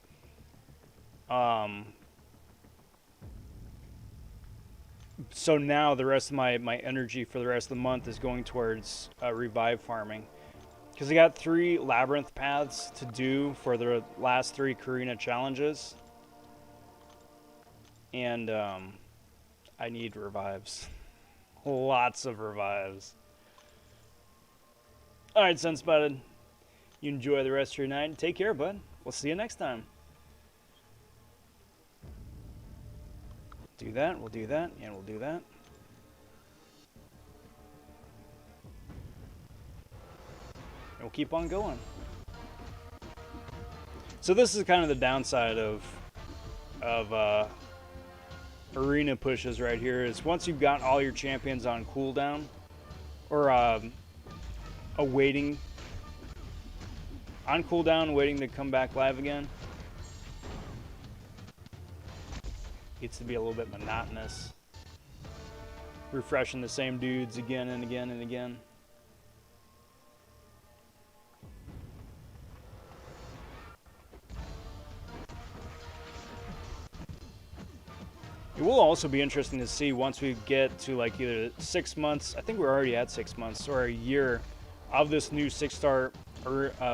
So now the rest of my energy for the rest of the month is going towards revive farming. Because I got 3 labyrinth paths to do for the last 3 Karina challenges. And I need revives. Lots of revives. Alright, Sunspotted. You enjoy the rest of your night. Take care, bud. We'll see you next time. Do that, we'll do that, and we'll do that. And we'll keep on going. So this is kind of the downside of arena pushes right here, is once you've got all your champions on cooldown, or awaiting on cooldown, waiting to come back live again, gets to be a little bit monotonous, refreshing the same dudes again and again and again. It will also be interesting to see once we get to like either 6 months, I think we're already at 6 months, or a year of this new 6-star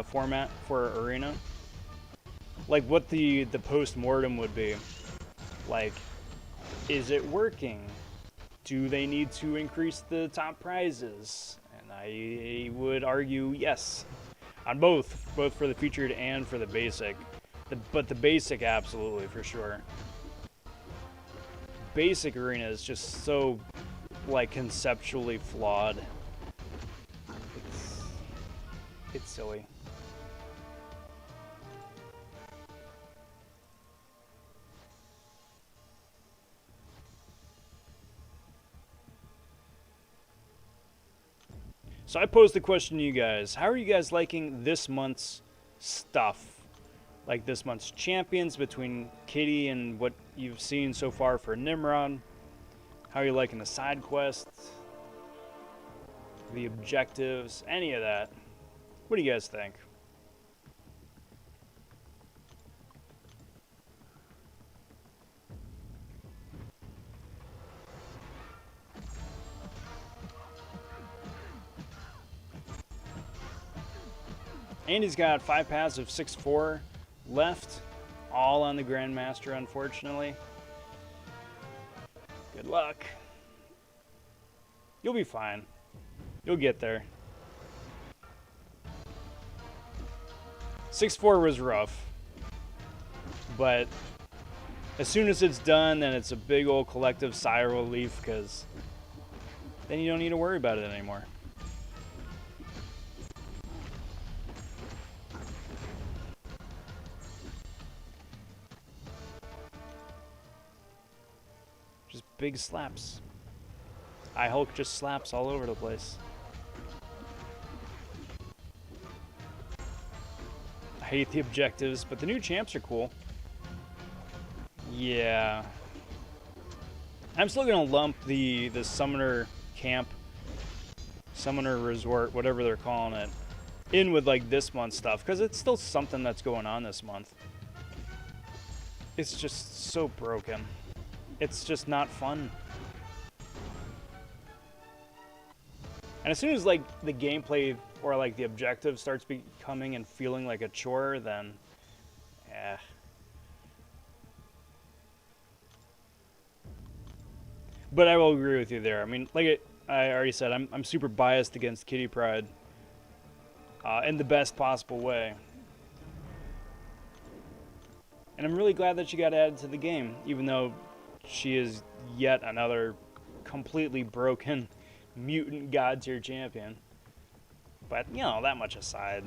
format for Arena. Like what the post-mortem would be. Like, is it working? Do they need to increase the top prizes? And I would argue yes. On both for the featured and for the basic. But the basic, absolutely, for sure. Basic Arena is just so, like, conceptually flawed. It's silly. So I posed the question to you guys. How are you guys liking this month's stuff? Like this month's champions between Kitty and what you've seen so far for Nimrod? How are you liking the side quests? The objectives? Any of that? What do you guys think? Andy's got 5 paths of 6-4 left, all on the Grandmaster, unfortunately. Good luck. You'll be fine. You'll get there. 6-4 was rough, but as soon as it's done, then it's a big old collective sigh of relief, because then you don't need to worry about it anymore. Just big slaps. Hulk just slaps all over the place. I hate the objectives, but the new champs are cool. Yeah. I'm still gonna lump the summoner camp, summoner resort, whatever they're calling it, in with like this month's stuff, because it's still something that's going on this month. It's just so broken. It's just not fun. And as soon as like the gameplay or like the objective starts becoming and feeling like a chore, then But I will agree with you there. I mean, like I already said, I'm super biased against Kitty Pryde in the best possible way. And I'm really glad that she got added to the game, even though she is yet another completely broken mutant god tier champion. But, you know, that much aside.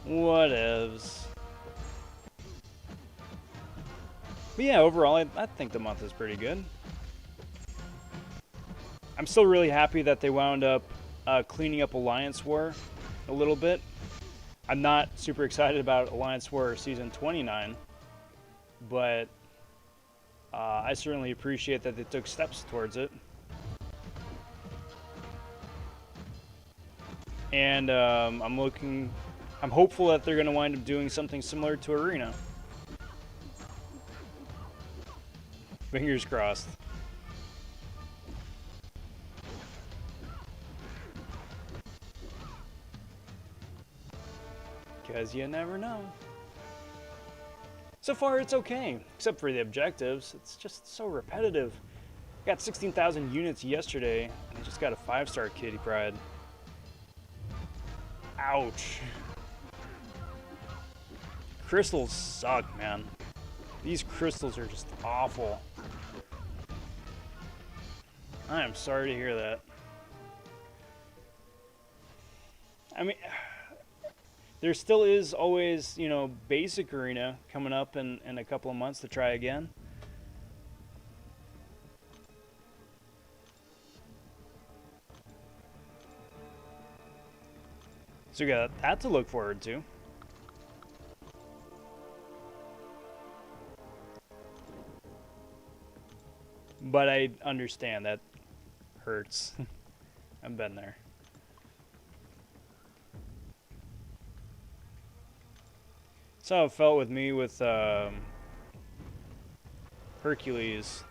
Whatevs. But yeah, overall, I think the month is pretty good. I'm still really happy that they wound up cleaning up Alliance War a little bit. I'm not super excited about Alliance War Season 29, but I certainly appreciate that they took steps towards it. And I'm hopeful that they're going to wind up doing something similar to Arena. Fingers crossed. Because you never know. So far, it's okay, except for the objectives. It's just so repetitive. I got 16,000 units yesterday, and I just got a 5-star Kitty Pryde. Ouch. Crystals suck, man. These crystals are just awful. I am sorry to hear that. I mean, there still is always, you know, basic arena coming up in a couple of months to try again. So we got that to look forward to. But I understand that hurts. I've been there. That's how it felt with me with Hercules.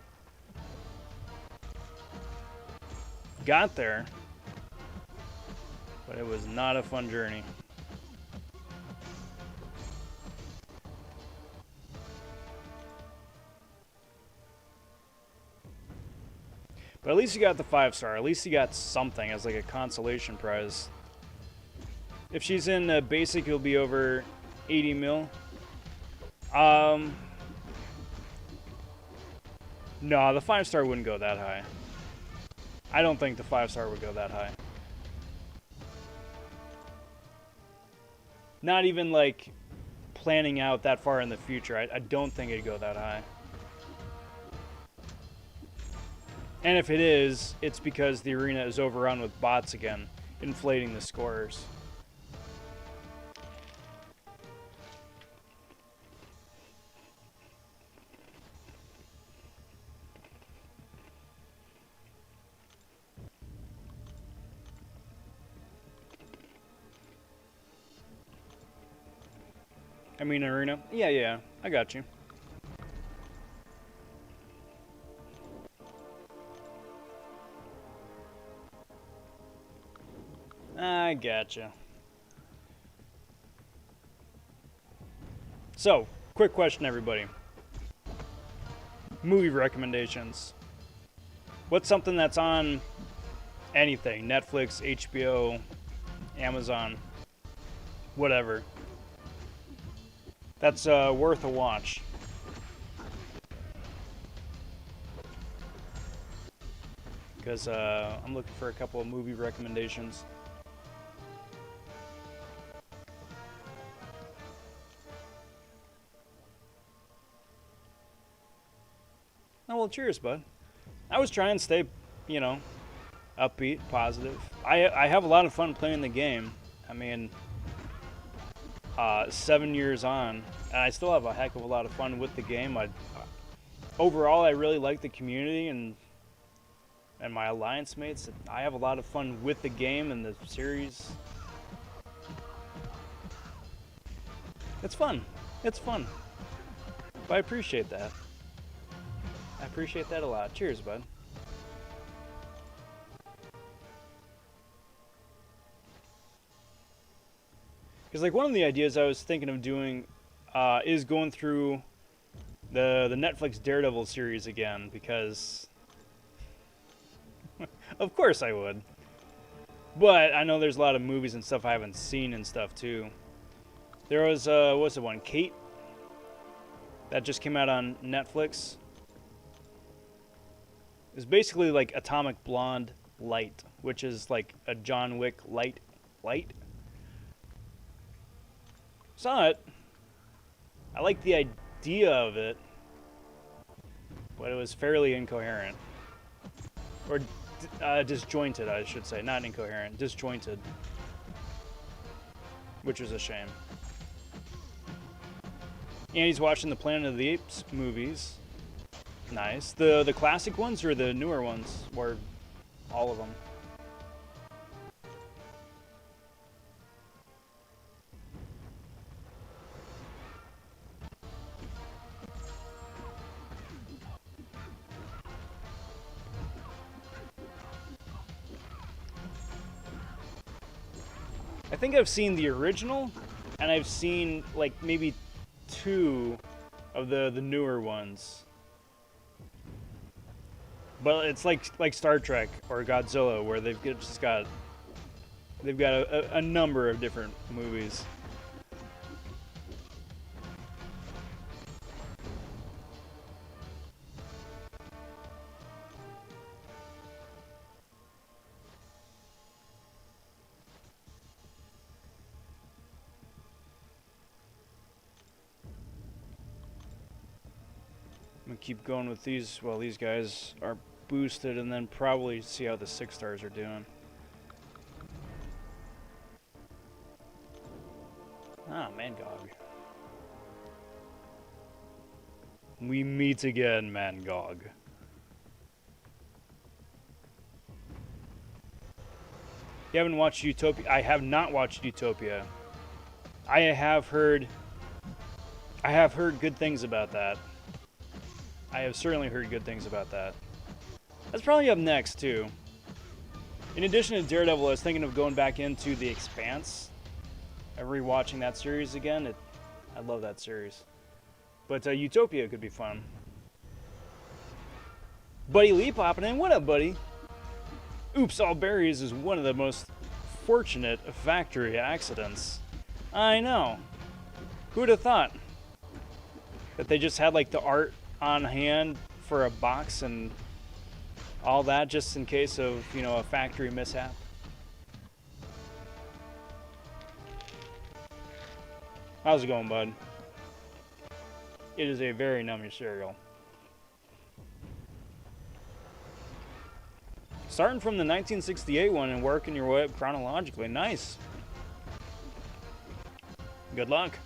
Got there, but it was not a fun journey. But at least you got the 5-star. At least you got something as like a consolation prize. If she's in basic, it'll be over 80 mil. No, the 5-star wouldn't go that high. I don't think the 5-star would go that high. Not even like planning out that far in the future. I don't think it'd go that high. And if it is, it's because the arena is overrun with bots again, inflating the scores. I mean arena? Yeah, I got you. I gotcha. So, quick question, everybody. Movie recommendations. What's something that's on anything? Netflix, HBO, Amazon, whatever. That's worth a watch. Because I'm looking for a couple of movie recommendations. Oh, well, cheers, bud. I was trying to stay, you know, upbeat, positive. I have a lot of fun playing the game. I mean, 7 years on, and I still have a heck of a lot of fun with the game. Overall, I really like the community and my alliance mates. I have a lot of fun with the game and the series. It's fun. It's fun. But I appreciate that. I appreciate that a lot. Cheers, bud. Because like one of the ideas I was thinking of doing is going through the Netflix Daredevil series again, because of course I would. But I know there's a lot of movies and stuff I haven't seen and stuff too. There was what's the one, Kate, that just came out on Netflix. It's basically like Atomic Blonde Light, which is like a John Wick light. Saw it. I like the idea of it, but it was fairly incoherent. Or disjointed, I should say. Not incoherent, disjointed. Which was a shame. And he's watching the Planet of the Apes movies. Nice. The classic ones or the newer ones? Or all of them? I think I've seen the original, and I've seen like maybe 2 of the newer ones. But it's like Star Trek or Godzilla, where they've got a number of different movies. I'm gonna keep going with these while these guys are boosted, and then probably see how the 6 stars are doing. Ah, MCoC. We meet again, MCoC. You haven't watched Utopia? I have not watched Utopia. I have heard good things about that. I have certainly heard good things about that. That's probably up next, too. In addition to Daredevil, I was thinking of going back into The Expanse and rewatching that series again. I love that series. But Utopia could be fun. Buddy Lee popping in. What up, buddy? Oops, all berries is one of the most fortunate factory accidents. I know. Who'd have thought that they just had like the art on hand for a box and all that, just in case of, you know, a factory mishap? How's it going, bud? It is a very nummy cereal. Starting from the 1968 one and working your way up chronologically. Nice. Good luck.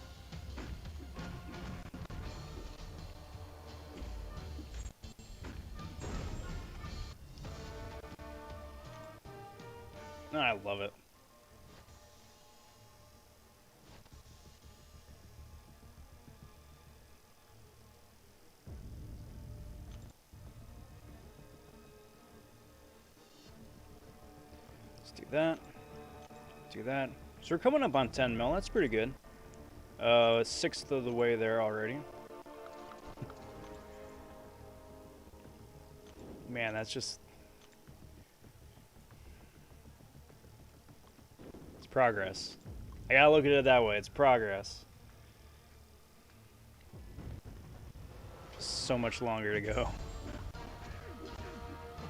I love it. Let's do that. Do that. So we're coming up on 10 mil. That's pretty good. 1/6 of the way there already. Man, that's just... It's progress. I gotta look at it that way. It's progress. Just so much longer to go.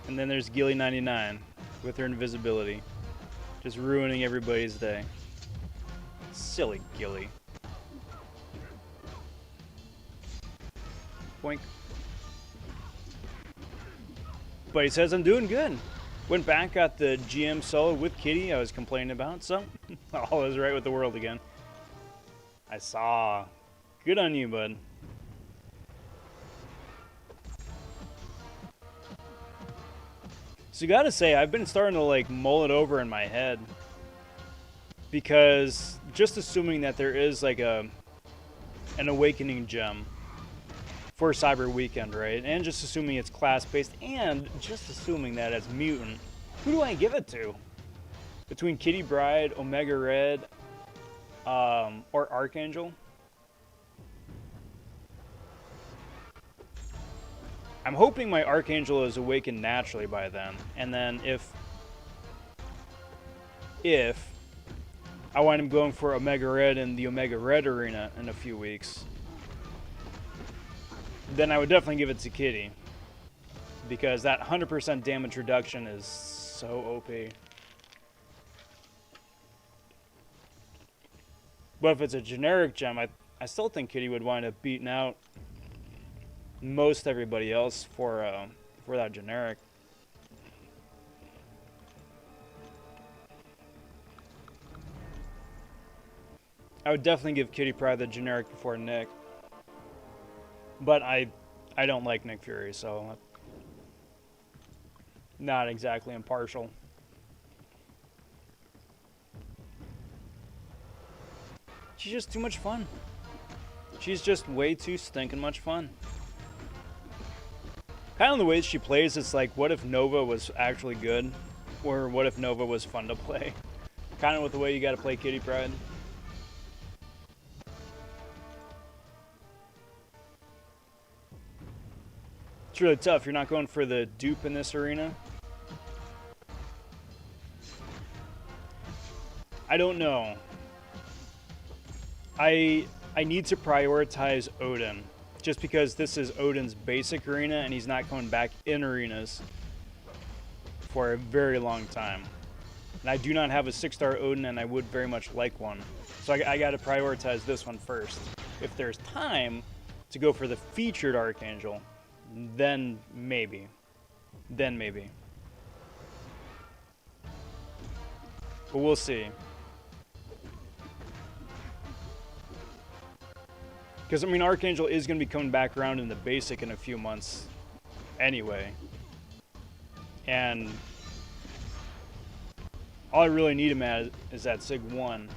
And then there's Gilly 99 with her invisibility. Just ruining everybody's day. Silly Gilly. Boink. But he says I'm doing good. Went back, got the GM solo with Kitty I was complaining about, so all is right with the world again. I saw. Good on you, bud. So you gotta say, I've been starting to like mull it over in my head. Because just assuming that there is like an awakening gem for Cyber Weekend, right? And just assuming it's class-based, and just assuming that it's mutant, who do I give it to? Between Kitty Bride, Omega Red, or Archangel? I'm hoping my Archangel is awakened naturally by then, and then if I wind up going for Omega Red in the Omega Red arena in a few weeks, then I would definitely give it to Kitty. Because that 100% damage reduction is so OP. But if it's a generic gem, I still think Kitty would wind up beating out most everybody else for that generic. I would definitely give Kitty Pryde the generic before Nick. But I don't like Nick Fury, so not exactly impartial. She's just too much fun. She's just way too stinking much fun. Kind of the way she plays, it's like, what if Nova was actually good? Or what if Nova was fun to play? Kind of with the way you gotta play Kitty Pryde. It's really tough. You're not going for the dupe in this arena. I don't know. I need to prioritize Odin. Just because this is Odin's basic arena and he's not coming back in arenas for a very long time. And I do not have a 6-star Odin, and I would very much like one. So I got to prioritize this one first. If there's time to go for the featured Archangel, then maybe. Then maybe. But we'll see. Because, I mean, Archangel is going to be coming back around in the basic in a few months anyway. And all I really need him at is that Sig 1.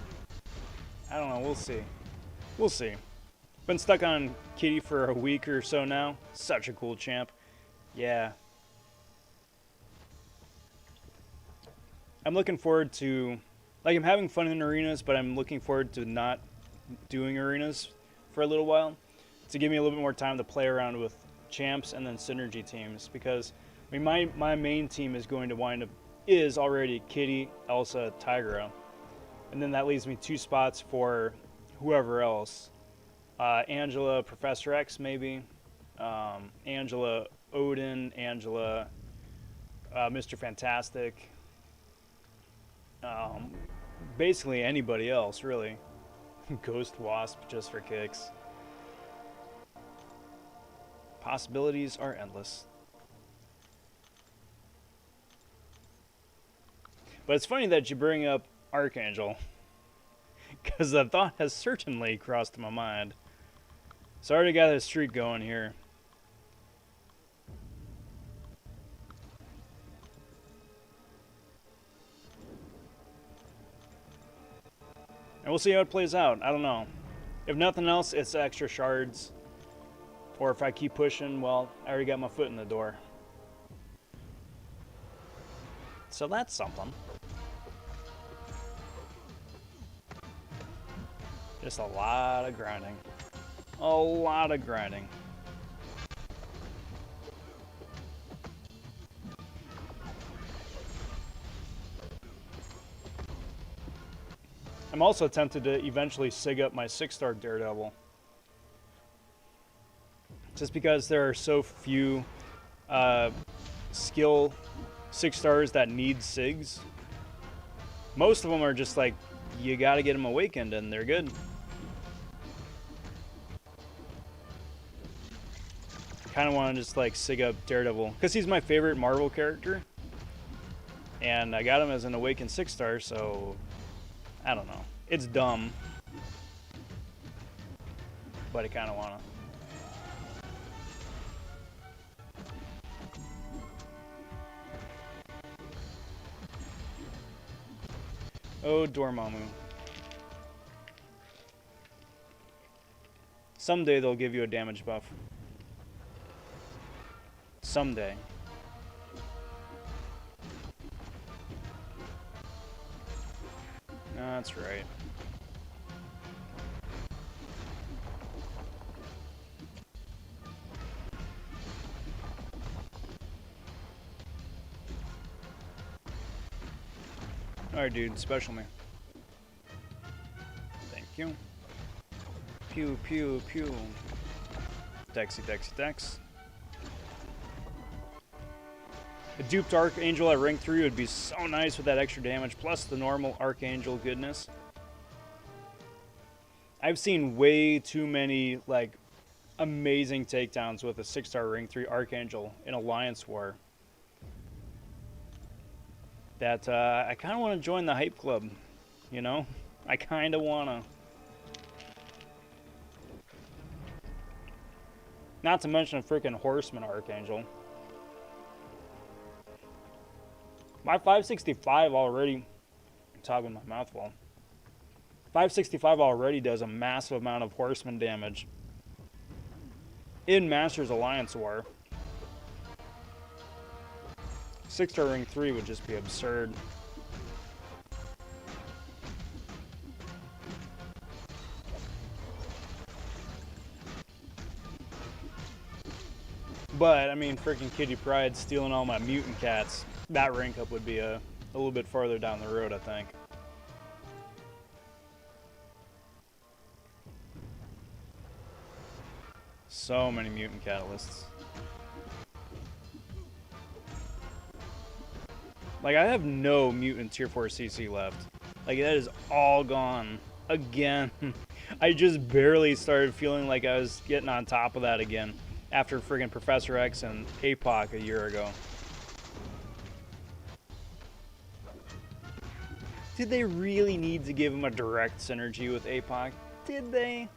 I don't know, we'll see. We'll see. Been stuck on Kitty for a week or so now. Such a cool champ. Yeah. I'm looking forward to... Like, I'm having fun in arenas, but I'm looking forward to not doing arenas for a little while. To give me a little bit more time to play around with champs and then synergy teams. Because, I mean, my main team is going to wind up... is already Kitty, Elsa, Tigra. And then that leaves me 2 spots for whoever else. Angela, Professor X, maybe. Angela, Odin, Angela, Mr. Fantastic. Basically anybody else, really. Ghost Wasp, just for kicks. Possibilities are endless. But it's funny that you bring up Archangel, because the thought has certainly crossed my mind. So I already got a streak going here. And we'll see how it plays out. I don't know. If nothing else, it's extra shards. Or if I keep pushing, well, I already got my foot in the door. So that's something. Just a lot of grinding. A lot of grinding. I'm also tempted to eventually sig up my 6-star Daredevil. Just because there are so few skill 6-stars that need SIGs. Most of them are just like, you gotta get them awakened and they're good. Kind of want to just like sig up Daredevil because he's my favorite Marvel character. And I got him as an awakened 6-star, so I don't know. It's dumb. But I kind of want to. Oh, Dormammu. Someday they'll give you a damage buff. Someday. No, that's right. Alright, dude, special me. Thank you. Pew, pew, pew. Dexy, Dexy, Dex. A duped Archangel at rank 3 would be so nice with that extra damage, plus the normal Archangel goodness. I've seen way too many, like, amazing takedowns with a 6-star rank 3 Archangel in Alliance War. That I kind of want to join the hype club, you know? I kind of want to. Not to mention a freaking Horseman Archangel. My 565 already, I'm talking my mouth full. 565 already does a massive amount of Horseman damage in Masters Alliance War. 6-star rank 3 would just be absurd. But, I mean, freaking Kitty Pryde stealing all my mutant cats. That rank up would be a little bit farther down the road, I think. So many mutant catalysts. Like, I have no mutant tier 4 CC left. Like, that is all gone. Again. I just barely started feeling like I was getting on top of that again after friggin' Professor X and APOC a year ago. Did they really need to give him a direct synergy with APOC? Did they?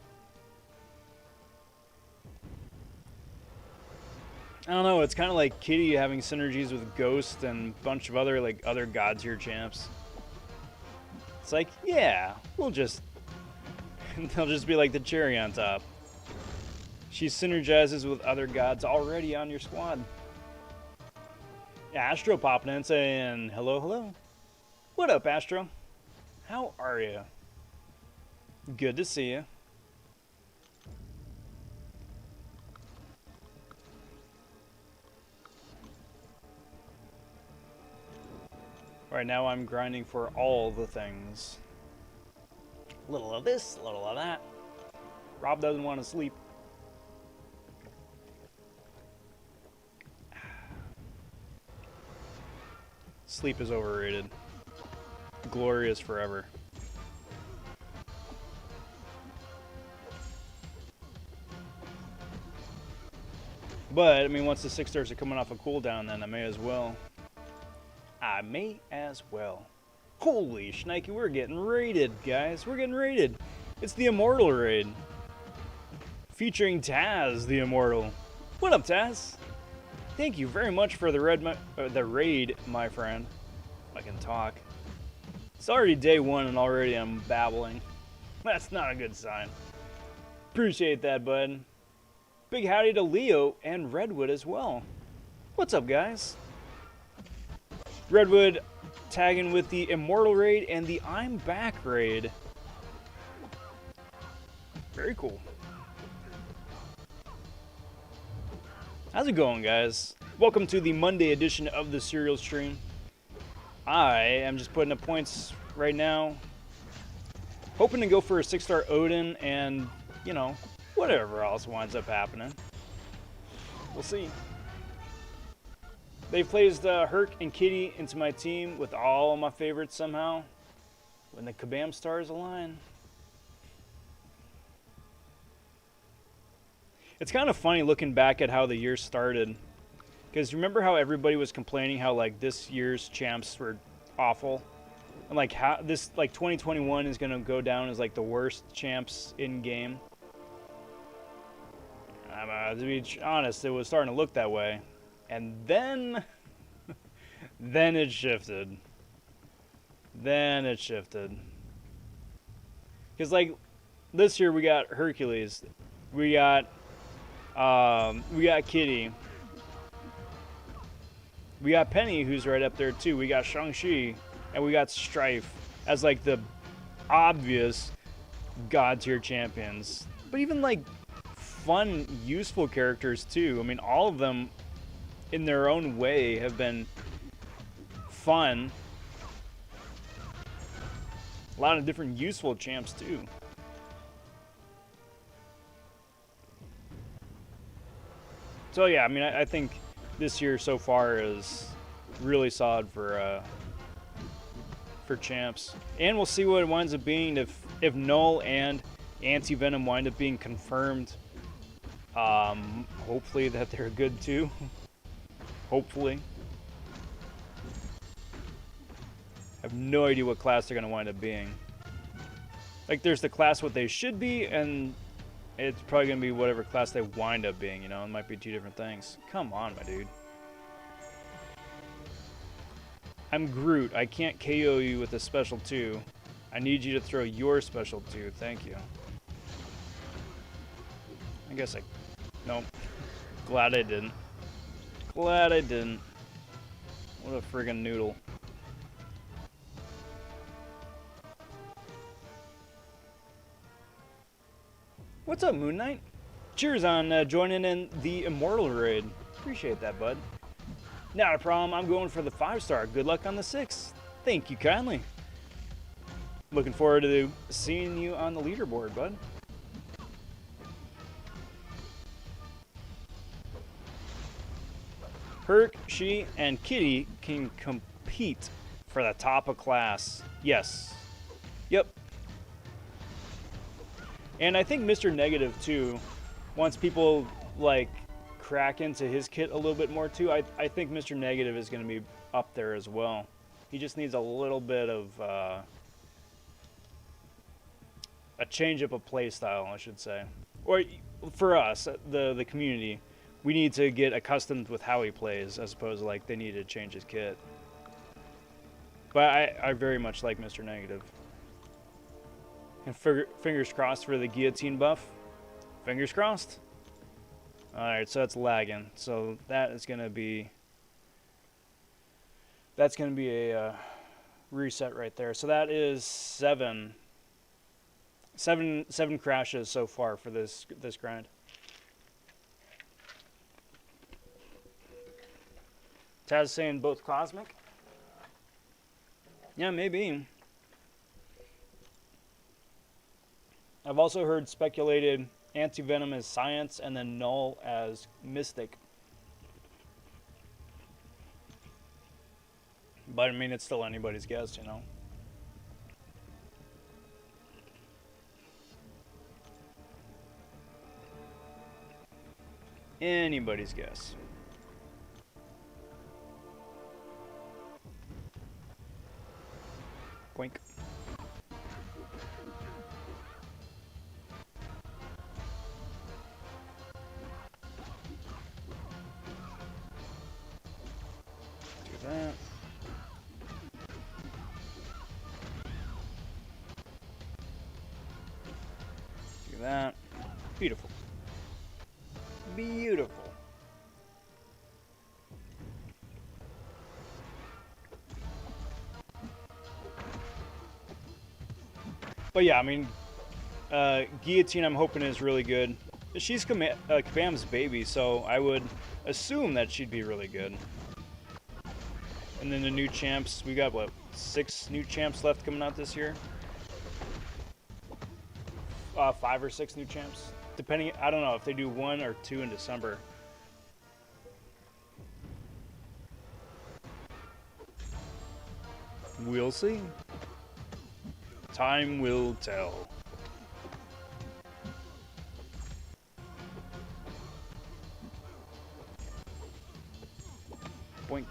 I don't know, it's kind of like Kitty having synergies with Ghost and a bunch of other, like, other God tier champs. It's like, yeah, we'll just... they'll just be like the cherry on top. She synergizes with other gods already on your squad. Yeah, Astro popping in saying, hello, hello. What up, Astro? How are you? Good to see you. Right now I'm grinding for all the things. A little of this, a little of that. Rob doesn't want to sleep. Sleep is overrated. Glory is forever. But, I mean, once the 6-stars are coming off a cooldown, then I may as well. I may as well. Holy shnikey, we're getting raided, guys. We're getting raided. It's the Immortal raid. Featuring Taz, the Immortal. What up, Taz? Thank you very much for the raid, my friend. I can talk. It's already day one and already I'm babbling. That's not a good sign. Appreciate that, bud. Big howdy to Leo and Redwood as well. What's up, guys? Redwood tagging with the Immortal raid and the I'm Back raid. Very cool. How's it going, guys? Welcome to the Monday edition of the Serial Stream. I am just putting up points right now. Hoping to go for a 6-star Odin and, you know, whatever else winds up happening. We'll see. They've placed Herc and Kitty into my team with all my favorites somehow. When the Kabam stars align. It's kind of funny looking back at how the year started. Because remember how everybody was complaining how like this year's champs were awful? And like how this like 2021 is going to go down as like the worst champs in game. To be honest, it was starting to look that way. And then then it shifted. Then it shifted. Because like this year we got Hercules. We got Kitty. We got Penny, who's right up there too. We got Shang-Chi, and we got Strife as like the obvious god tier champions. But even like fun, useful characters too. I mean, all of them in their own way have been fun. A lot of different useful champs too. So yeah, I mean, I think this year so far is really solid for champs, and we'll see what it winds up being if Null and Anti-Venom wind up being confirmed. Hopefully that they're good too. Hopefully. I have no idea what class they're gonna wind up being. Like, there's the class what they should be, and it's probably going to be whatever class they wind up being, you know? It might be two different things. Come on, my dude. I'm Groot. I can't KO you with a special 2. I need you to throw your special 2. Thank you. I guess nope. Glad I didn't. Glad I didn't. What a friggin' noodle. What's up, Moon Knight? Cheers on joining in the Immortal raid. Appreciate that, bud. Not a problem. I'm going for the 5-star. Good luck on the 6. Thank you kindly. Looking forward to seeing you on the leaderboard, bud. Herc, she, and Kitty can compete for the top of class. Yes. Yep. And I think Mr. Negative, too, once people, like, crack into his kit a little bit more, too, I think Mr. Negative is going to be up there as well. He just needs a little bit of a change-up of play style, I should say. Or, for us, the community, we need to get accustomed with how he plays, as opposed to, like, they need to change his kit. But I very much like Mr. Negative. And fingers crossed for the guillotine buff. Fingers crossed. Alright, so that's lagging. So that is going to be... That's going to be a reset right there. So that is 7 crashes so far for this grind. Taz saying both cosmic? Yeah, maybe. I've also heard speculated Anti-Venom as Science and then Null as Mystic. But I mean, it's still anybody's guess, you know? Anybody's guess. Boink. Do that. Do that. Beautiful. Beautiful. But yeah, I mean, Guillotine I'm hoping is really good. She's Kabam's baby, so I would assume that she'd be really good. And then the new champs, we got what, 6 new champs left coming out this year? 5 or 6 new champs, depending. I don't know if they do 1 or 2 in December. We'll see. Time will tell. Boink.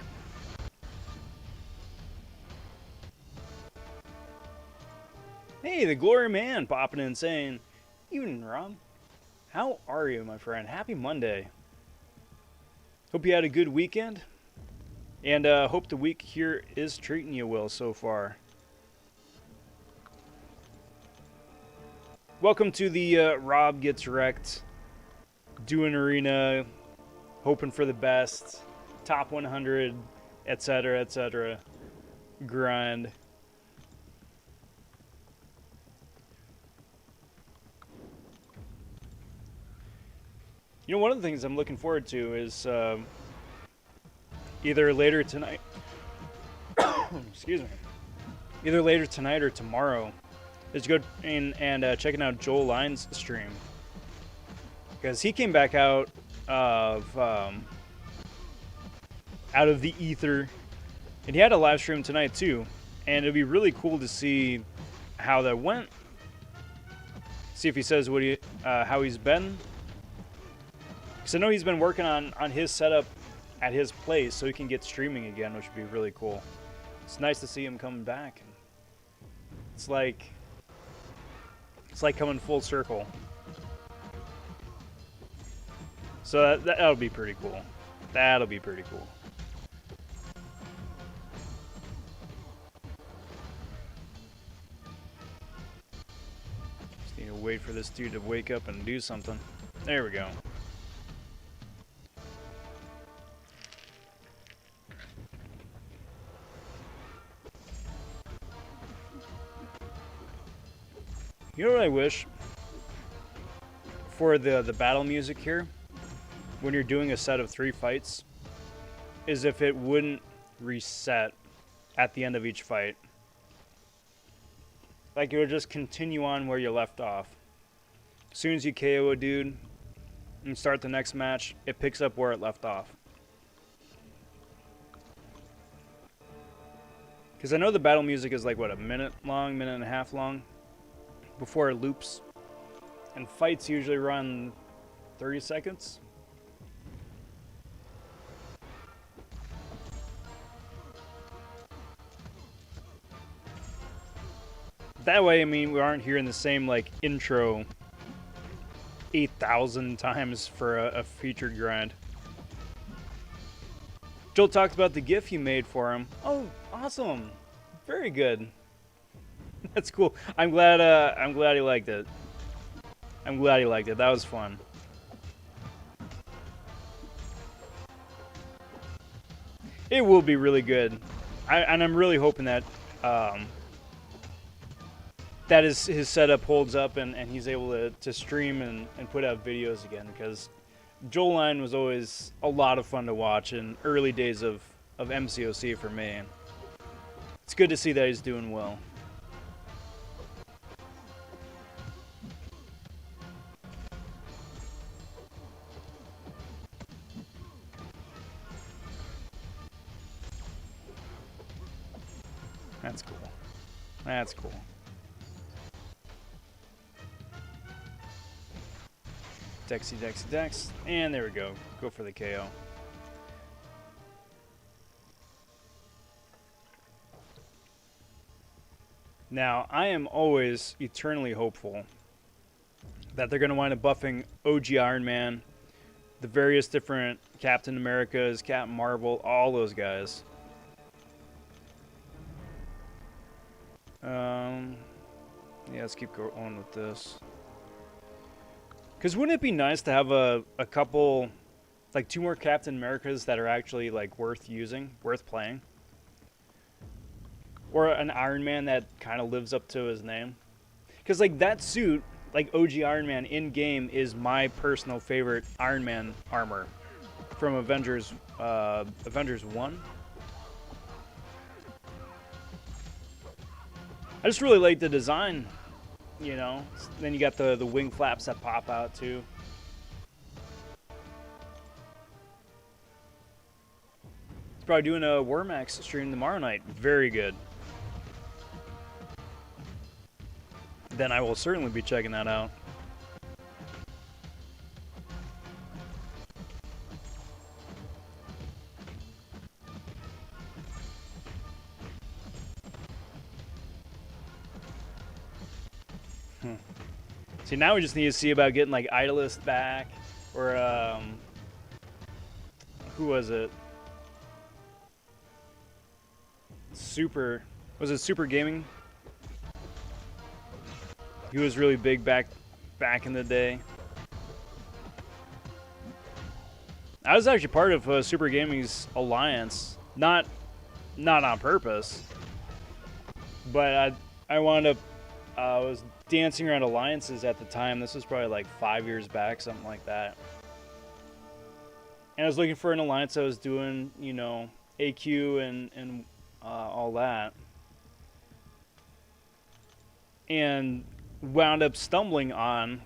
Hey, the Glory Man popping in saying, "Evening, Rob. How are you, my friend? Happy Monday. Hope you had a good weekend, and hope the week here is treating you well so far." Welcome to the Rob Gets Wrecked, doing arena, hoping for the best, top 100, etc., grind. You know, one of the things I'm looking forward to is either later tonight, excuse me, either later tonight or tomorrow, is go in and checking out Joel Line's stream, because he came back out of the ether, and he had a live stream tonight too, and it'd be really cool to see how that went. See if he says what how he's been. Because I know he's been working on his setup at his place so he can get streaming again, which would be really cool. It's nice to see him coming back. It's like coming full circle. So that'll be pretty cool. That'll be pretty cool. Just need to wait for this dude to wake up and do something. There we go. You know what I wish for the battle music here, when you're doing a set of 3 fights, is if it wouldn't reset at the end of each fight. Like, it would just continue on where you left off. As soon as you KO a dude and start the next match, it picks up where it left off. Because I know the battle music is like, what, a minute long, minute and a half long? Before it loops, and fights usually run 30 seconds. That way, I mean, we aren't hearing the same like intro 8,000 times for a featured grind. Joel talked about the GIF you made for him. Oh, awesome! Very good. That's cool. I'm glad he liked it. I'm glad he liked it. That was fun. It will be really good. And I'm really hoping that that his setup holds up and he's able to stream and put out videos again, because Joel Line was always a lot of fun to watch in early days of MCoC for me. It's good to see that he's doing well. That's cool. That's cool. Dexy, Dexy, Dex. And there we go. Go for the KO. Now, I am always eternally hopeful that they're going to wind up buffing OG Iron Man, the various different Captain Americas, Captain Marvel, all those guys. Yeah, let's keep going with this. Because wouldn't it be nice to have a couple, like 2 more Captain Americas that are actually like worth using, worth playing? Or an Iron Man that kind of lives up to his name? Because like that suit, like OG Iron Man in game, is my personal favorite Iron Man armor from Avengers 1. I just really like the design, you know. Then you got the wing flaps that pop out too. He's probably doing a Wormax stream tomorrow night. Very good. Then I will certainly be checking that out. See, now we just need to see about getting like Idolist back, or who was it? Was it Super Gaming? He was really big back in the day. I was actually part of Super Gaming's alliance, not on purpose, but I wound up was dancing around alliances at the time. This was probably like 5 years back, something like that. And I was looking for an alliance that was doing, you know, AQ and all that, and wound up stumbling on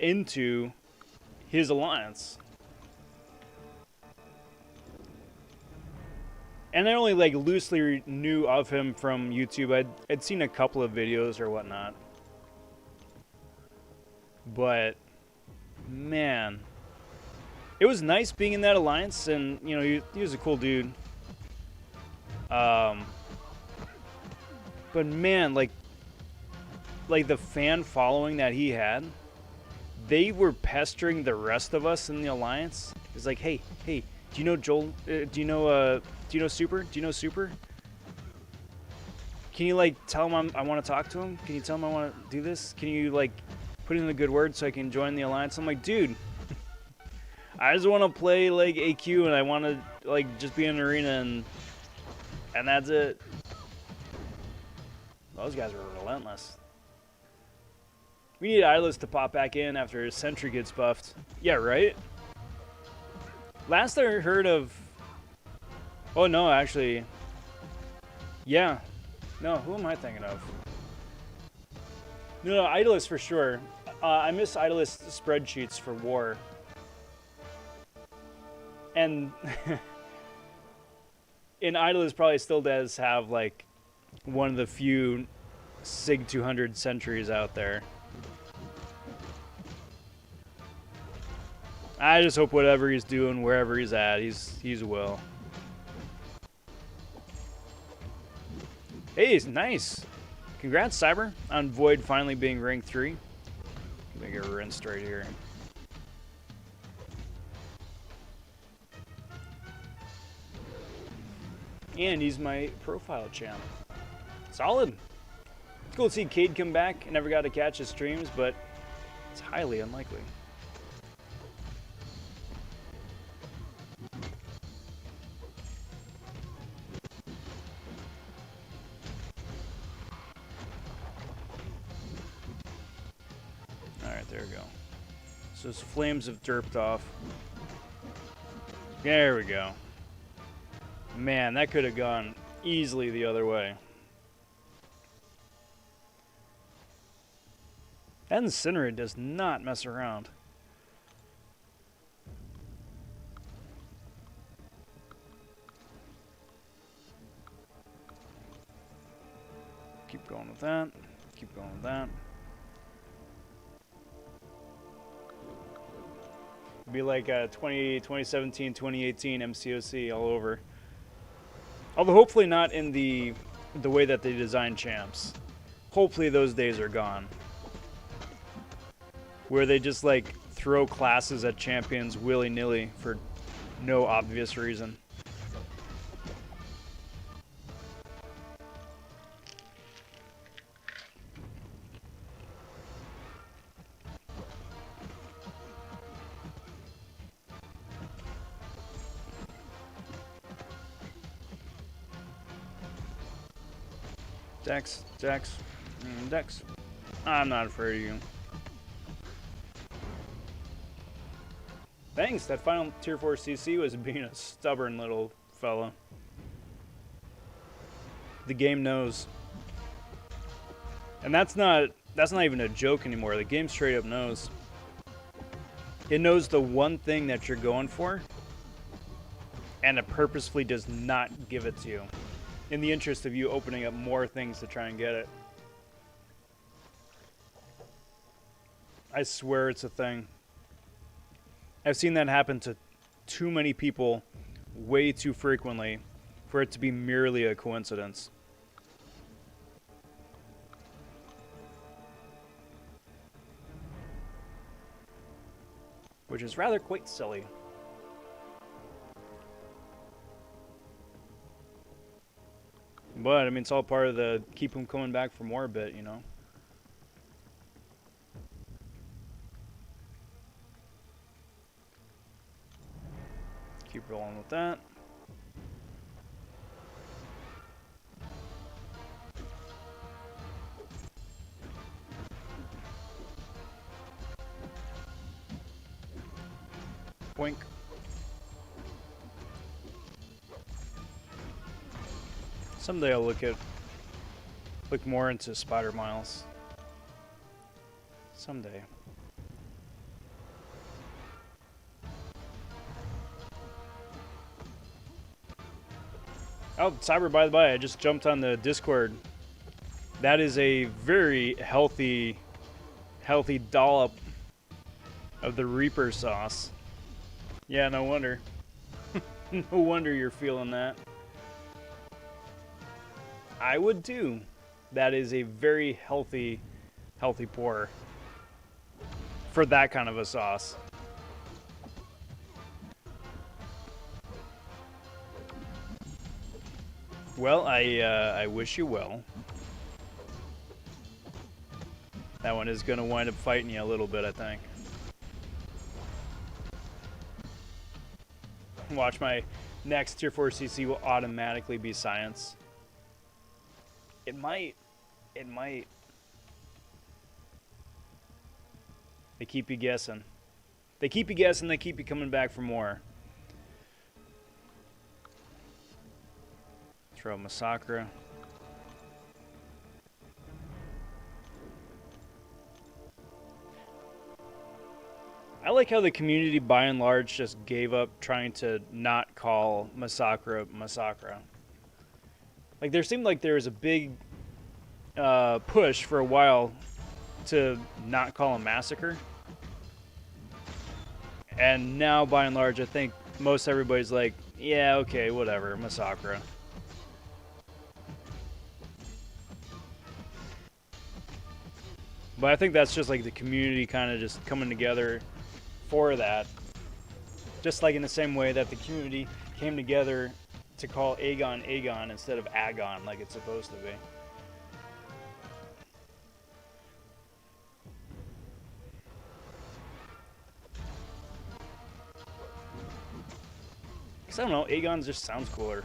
into his alliance. And I only like loosely knew of him from YouTube. I'd seen a couple of videos or whatnot. But man, it was nice being in that alliance, and you know, he was a cool dude. But man, like the fan following that he had, they were pestering the rest of us in the alliance. It's like, hey, do you know Joel? Do you know Super? Do you know Super? Can you like tell him I want to talk to him? Can you tell him I want to do this? Can you like put in a good word so I can join the alliance? I'm like, dude, I just want to play like AQ, and I want to like just be in an arena, and that's it. Those guys were relentless. We need Idolist to pop back in after his Sentry gets buffed. Yeah, right? Last I heard of... Oh, no, actually... Yeah. No, who am I thinking of? No, Idolist for sure. I miss Idolist spreadsheets for war. And... and Idolist probably still does have, like, one of the few SIG 200 sentries out there. I just hope whatever he's doing, wherever he's at, he's well. Hey, nice. Congrats, Cyber, on Void finally being rank 3. Let me get rinsed right here. And he's my profile champ. Solid. It's cool to see Cade come back. I never got to catch his streams, but it's highly unlikely. There we go. So his flames have derped off. There we go. Man, that could have gone easily the other way. That Incinerate does not mess around. Keep going with that. Keep going with that. Be like 2017, 2018 MCoC all over. Although hopefully not in the the way that they design champs. Hopefully those days are gone. Where they just like throw classes at champions willy-nilly for no obvious reason. Dex, Dex, Dex. I'm not afraid of you. Thanks, that final tier 4 CC was being a stubborn little fella. The game knows. And that's not even a joke anymore. The game straight up knows. It knows the one thing that you're going for, and it purposefully does not give it to you, in the interest of you opening up more things to try and get it. I swear it's a thing. I've seen that happen to too many people way too frequently for it to be merely a coincidence. Which is rather quite silly. But, I mean, it's all part of the keep them coming back for more bit, you know? Keep rolling with that. Wink. Someday I'll look more into spider miles. Someday. Oh, Cyber, by the by, I just jumped on the Discord. That is a very healthy dollop of the Reaper sauce. Yeah, no wonder. No wonder you're feeling that. I would too. That is a very healthy pour for that kind of a sauce. Well, I wish you well. That one is gonna wind up fighting you a little bit, I think. Watch, my next tier 4 CC will automatically be science. It might. It might. They keep you guessing. They keep you guessing, they keep you coming back for more. Throw Massacre. I like how the community, by and large, just gave up trying to not call Massacre Massacre. Like, there seemed like there was a big push for a while to not call him Massacre. And now, by and large, I think most everybody's like, yeah, okay, whatever, Massacre. But I think that's just like the community kind of just coming together for that. Just like in the same way that the community came together to call Aegon Aegon instead of Agon like it's supposed to be. Because I don't know, Aegon just sounds cooler.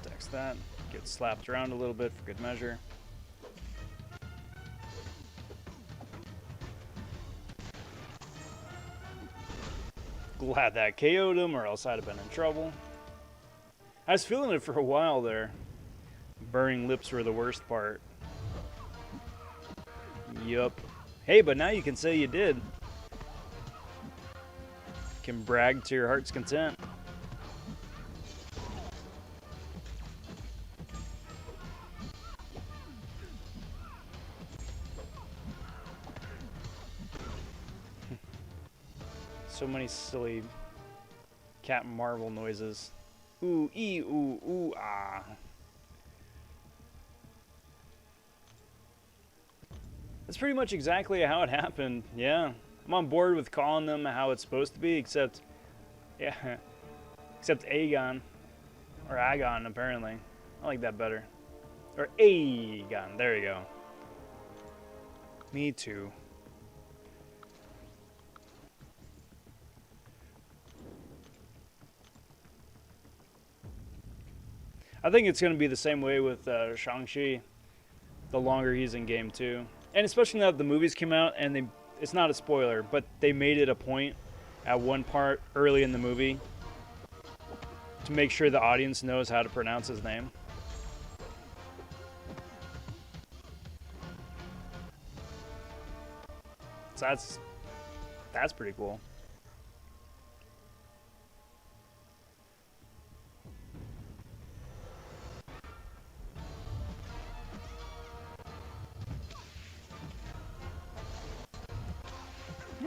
Dex that. Get slapped around a little bit for good measure. Glad that KO'd him, or else I'd have been in trouble. I was feeling it for a while there. Burning lips were the worst part. Yup. Hey, but now you can say you did. You can brag to your heart's content. So many silly Captain Marvel noises. Ooh, ee, ooh, ooh, ah. That's pretty much exactly how it happened, yeah. I'm on board with calling them how it's supposed to be, except, yeah, except Aegon. Or Aegon, apparently. I like that better. Or Aegon, there you go. Me too. I think it's going to be the same way with Shang-Chi, the longer he's in game too. And especially now that the movies came out, and it's not a spoiler, but they made it a point at one part early in the movie to make sure the audience knows how to pronounce his name. So that's pretty cool.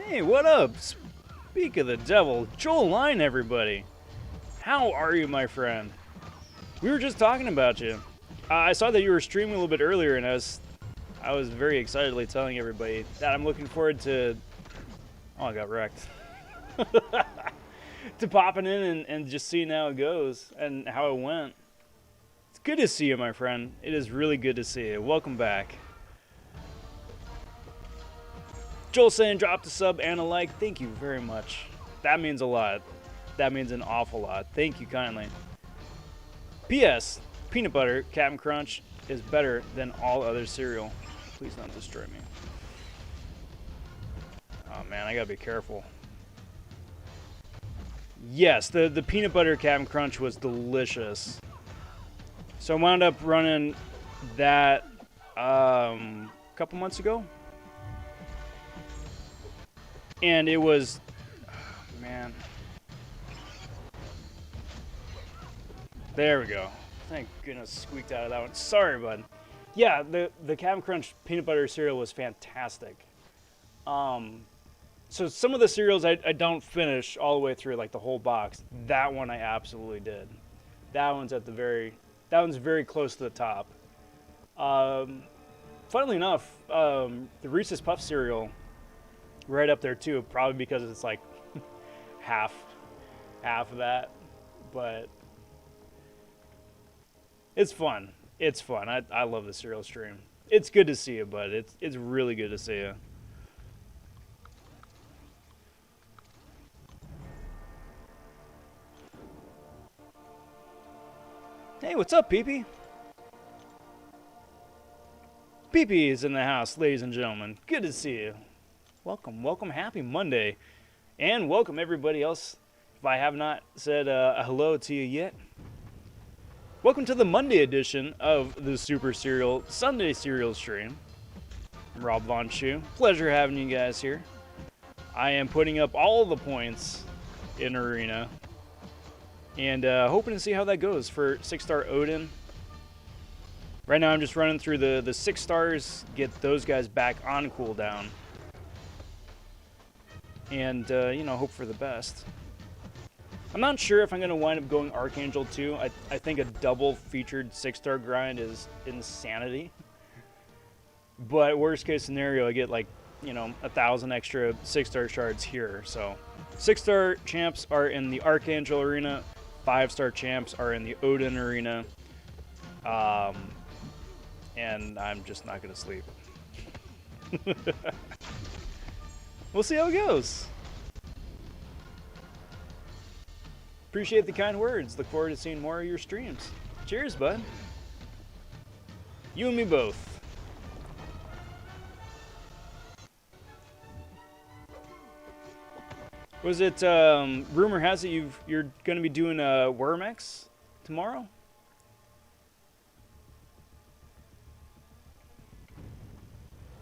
Hey, what up? Speak of the devil, Joel Line, everybody. How are you, my friend? We were just talking about you. I saw that you were streaming a little bit earlier, and I was very excitedly telling everybody that I'm looking forward to. Oh, I got wrecked. To popping in and just seeing how it goes and how it went. It's good to see you, my friend. It is really good to see you. Welcome back. Joel saying drop the sub and a like. Thank you very much. That means a lot. That means an awful lot. Thank you kindly. P.S. Peanut butter Captain Crunch is better than all other cereal. Please don't destroy me. Oh man, I gotta be careful. Yes, the peanut butter Captain Crunch was delicious. So I wound up running that a couple months ago. And it was, oh, man. There we go. Thank goodness squeaked out of that one. Sorry, bud. Yeah, the Captain Crunch peanut butter cereal was fantastic. So some of the cereals I don't finish all the way through, like the whole box. That one I absolutely did. That one's very close to the top. Funnily enough, the Reese's Puff cereal, right up there too, probably because it's like half of that, but it's fun. It's fun. I love the cereal stream. It's good to see you, bud. It's really good to see you. Hey, what's up, Pee-Pee? Pee-Pee is in the house, ladies and gentlemen. Good to see you. Welcome, welcome. Happy Monday. And welcome everybody else. If I have not said a hello to you yet. Welcome to the Monday edition of the Super Cereal Sunday Cereal stream. I'm Rob vonShoe. Pleasure having you guys here. I am putting up all the points in Arena. And hoping to see how that goes for 6-star Odin. Right now I'm just running through the 6 stars, get those guys back on cooldown. And, you know, hope for the best. I'm not sure if I'm going to wind up going Archangel too. I think a double featured 6-star grind is insanity. But worst case scenario, I get like, you know, 1,000 extra 6-star shards here. So 6-star champs are in the Archangel arena. 5-star champs are in the Odin arena. And I'm just not going to sleep. We'll see how it goes. Appreciate the kind words. Look forward to seeing more of your streams. Cheers, bud. You and me both. Was it, rumor has it you're going to be doing a Wormex tomorrow?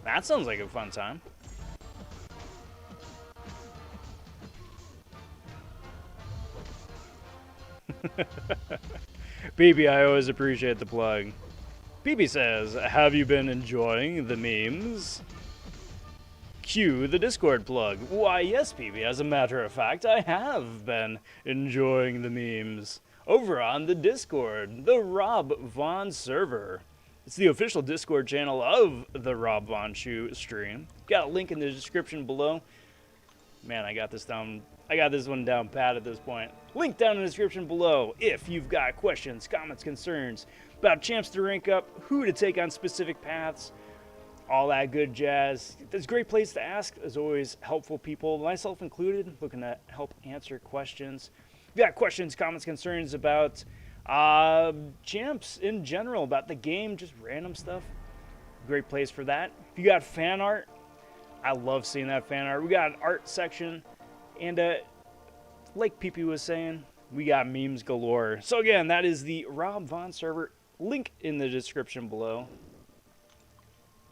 That sounds like a fun time. BB, I always appreciate the plug. BB says, have you been enjoying the memes? Cue the Discord plug. Why, yes, PB, as a matter of fact, I have been enjoying the memes over on the Discord, the Rob Von server. It's the official Discord channel of the Rob vonShoe stream. Got a link in the description below. Man, I got this one down pat at this point. Link down in the description below if you've got questions, comments, concerns about champs to rank up, who to take on specific paths, all that good jazz. It's a great place to ask. As always, helpful people, myself included, looking to help answer questions. If you got questions, comments, concerns about champs in general, about the game, just random stuff, great place for that. If you got fan art, I love seeing that fan art. We got an art section, and like PP was saying, we got memes galore. So again, that is the Rob Von server. Link in the description below.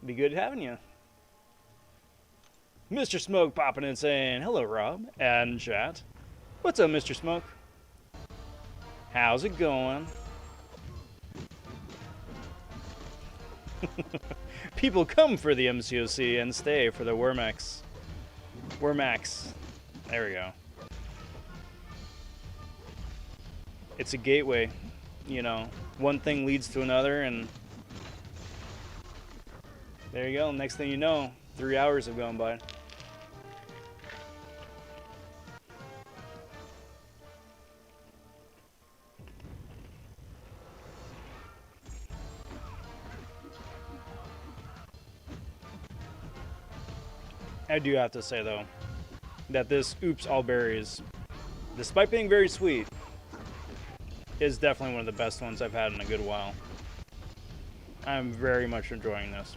Be good having you. Mr. Smoke popping in saying, hello, Rob, and chat. What's up, Mr. Smoke? How's it going? People come for the MCoC and stay for the Wormax. Wormax. There we go. It's a gateway. You know, one thing leads to another, and there you go. Next thing you know, 3 hours have gone by. I do have to say, though, that this Oops All Berries, despite being very sweet, is definitely one of the best ones I've had in a good while. I'm very much enjoying this.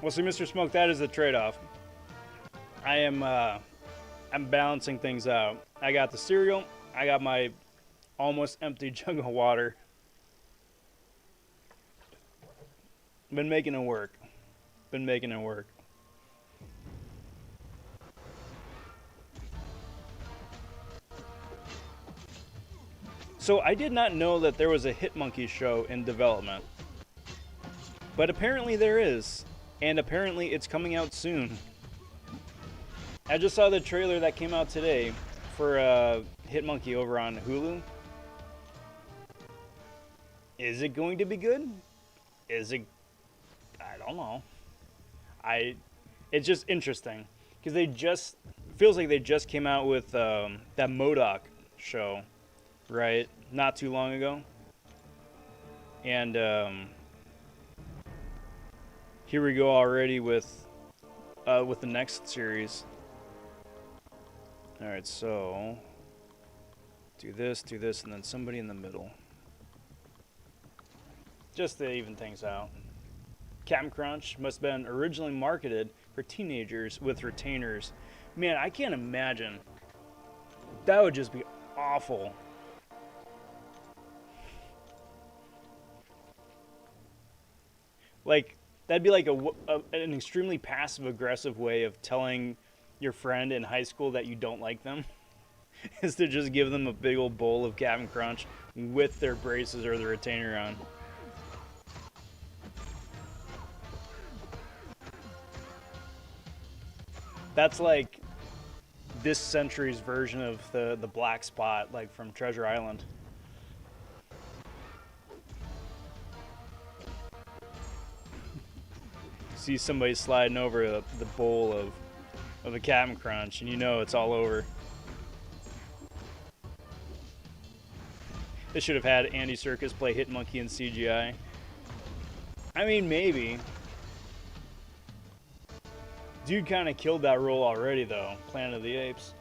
Well, see, Mr. Smoke, that is the trade-off. I'm balancing things out. I got the cereal. I got my almost empty jug of water. Been making it work. Been making it work. So I did not know that there was a Hitmonkey show in development. But apparently there is. And apparently it's coming out soon. I just saw the trailer that came out today for Hitmonkey over on Hulu. Is it going to be good? Is it... I don't know. It's just interesting. Because they just... feels like they just came out with that MCoC show. Right? Not too long ago. And here we go already with the next series. Alright, so do this, and then somebody in the middle. Just to even things out. Captain Crunch must have been originally marketed for teenagers with retainers. Man, I can't imagine. That would just be awful. Like, that'd be like an extremely passive-aggressive way of telling your friend in high school that you don't like them. Is to just give them a big old bowl of Captain Crunch with their braces or the retainer on. That's like this century's version of the black spot, like from Treasure Island. See somebody sliding over the bowl of a Captain Crunch, and you know it's all over. They should have had Andy Serkis play Hitmonkey in CGI. I mean, maybe. Dude kind of killed that role already, though. Planet of the Apes.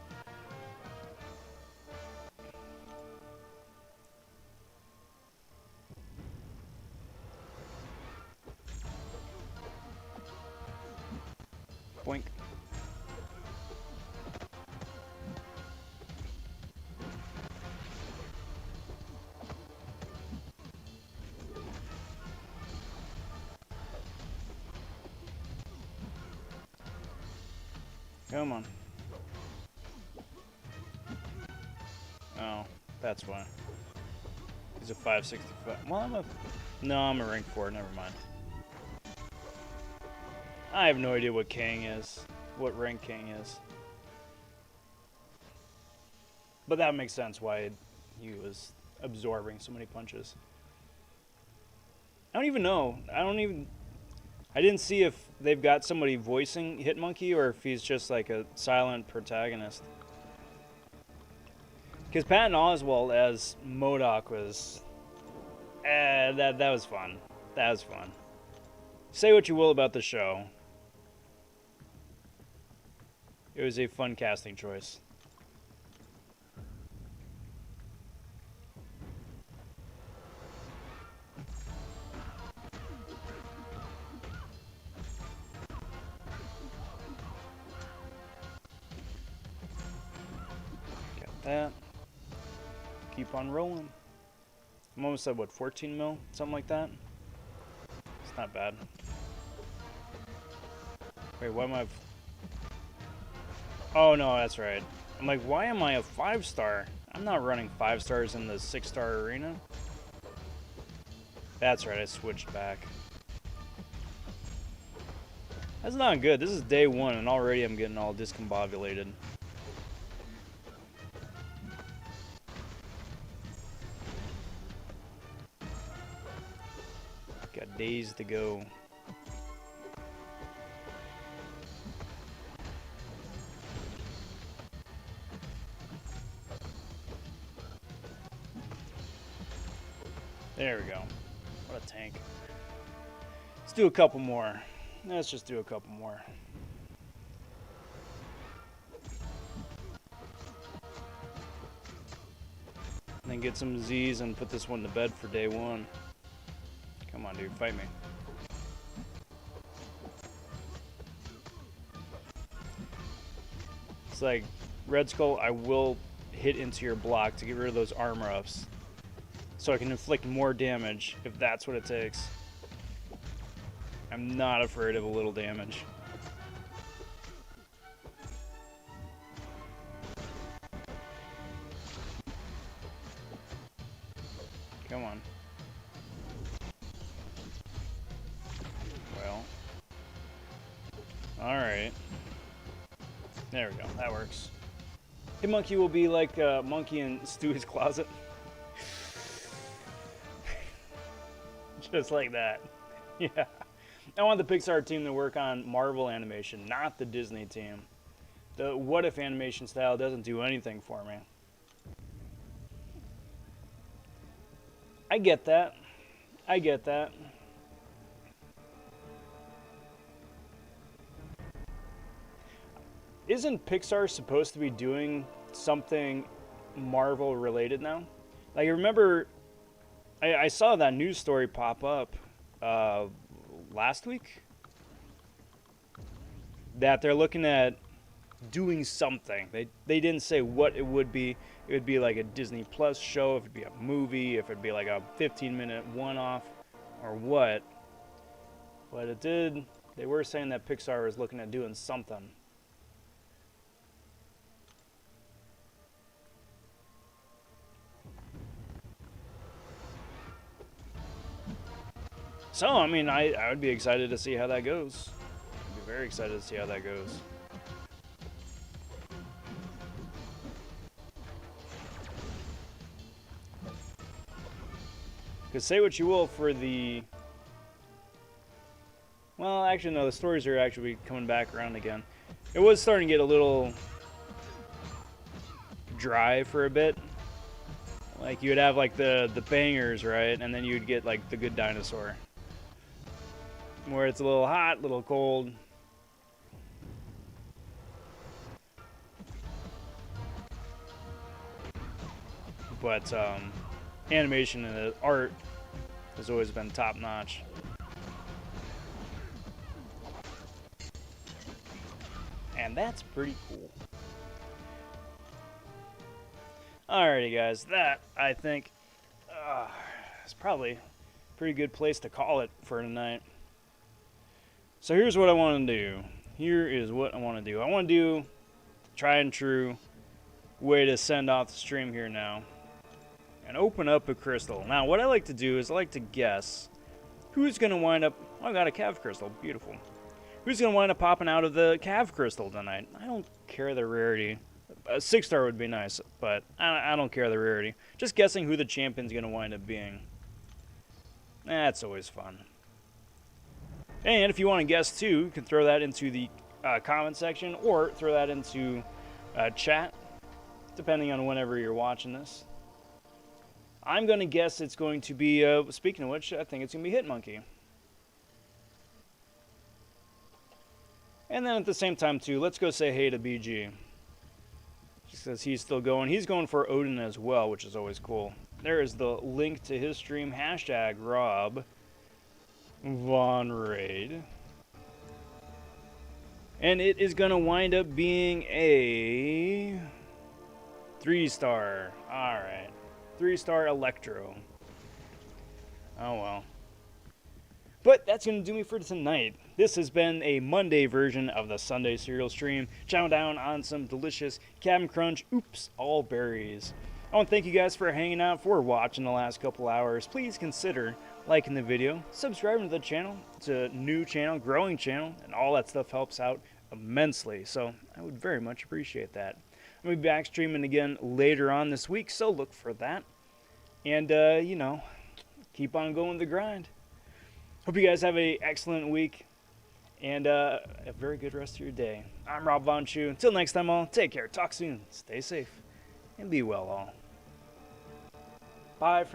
Boink. Come on. Oh, that's why. He's a 565. Well, no, I'm a rank 4. Never mind. I have no idea what King is. What rank King is. But that makes sense why he was absorbing so many punches. I don't even know. I didn't see if they've got somebody voicing Hitmonkey or if he's just like a silent protagonist. Because Patton Oswalt as MCoC was... that was fun. That was fun. Say what you will about the show. It was a fun casting choice. Got that. Keep on rolling. I'm almost at, what, 14 mil? Something like that? It's not bad. Wait, why am I... Oh, no, that's right. I'm like, why am I a 5-star? I'm not running 5 stars in the 6-star arena. That's right, I switched back. That's not good. This is day 1, and already I'm getting all discombobulated. Got days to go. There we go. What a tank. Let's do a couple more. Let's just do a couple more. And then get some Z's and put this one to bed for day 1. Come on, dude, fight me. It's like, Red Skull, I will hit into your block to get rid of those armor ups. So I can inflict more damage if that's what it takes. I'm not afraid of a little damage. Come on. Well. Alright. There we go. That works. Hitmonkey will be like a monkey in Stewie's closet. Just like that. Yeah. I want the Pixar team to work on Marvel animation, not the Disney team. The What If animation style doesn't do anything for me. I get that. I get that. Isn't Pixar supposed to be doing something Marvel related now? Like, I remember I saw that news story pop up last week that they're looking at doing something. They didn't say what it would be. It would be like a Disney Plus show, if it'd be a movie, if it'd be like a 15-minute one-off, or what. But it did. They were saying that Pixar was looking at doing something. So, I mean, I would be excited to see how that goes. I'd be very excited to see how that goes. Because say what you will for the... Well, actually, no, the stories are actually coming back around again. It was starting to get a little dry for a bit. Like, you would have, like, the bangers, right? And then you would get, like, the Good Dinosaur. Where it's a little hot, a little cold. But animation and art has always been top notch. And that's pretty cool. Alrighty guys, that I think is probably a pretty good place to call it for tonight. So here's what I want to do. Here is what I want to do. I want to do tried and true way to send off the stream here now. and open up a crystal. Now, what I like to do is I like to guess who's going to wind up... Oh, I got a cav crystal. Beautiful. Who's going to wind up popping out of the cav crystal tonight? I don't care the rarity. A 6-star would be nice, but I don't care the rarity. Just guessing who the champion's going to wind up being. That's always fun. And if you want to guess too, you can throw that into the comment section or throw that into chat, depending on whenever you're watching this. I'm going to guess it's going to be, speaking of which, I think it's going to be Hitmonkey. And then at the same time too, let's go say hey to BG. Just because he's still going. He's going for Odin as well, which is always cool. There is the link to his stream. Hashtag Rob Von Raid. And it is going to wind up being a 3-star. Alright. 3-star Electro. Oh well. But that's going to do me for tonight. This has been a Monday version of the Sunday Cereal Stream. Chow down on some delicious Cap'n Crunch, oops, all berries. I want to thank you guys for hanging out, for watching the last couple hours. Please consider liking the video, subscribing to the channel. It's a new channel, growing channel, and all that stuff helps out immensely. So I would very much appreciate that. I'm going to be back streaming again later on this week, so look for that. And, you know, keep on going the grind. Hope you guys have an excellent week and a very good rest of your day. I'm Rob vonShoe. Until next time, all, take care, talk soon, stay safe, and be well, all. Bye for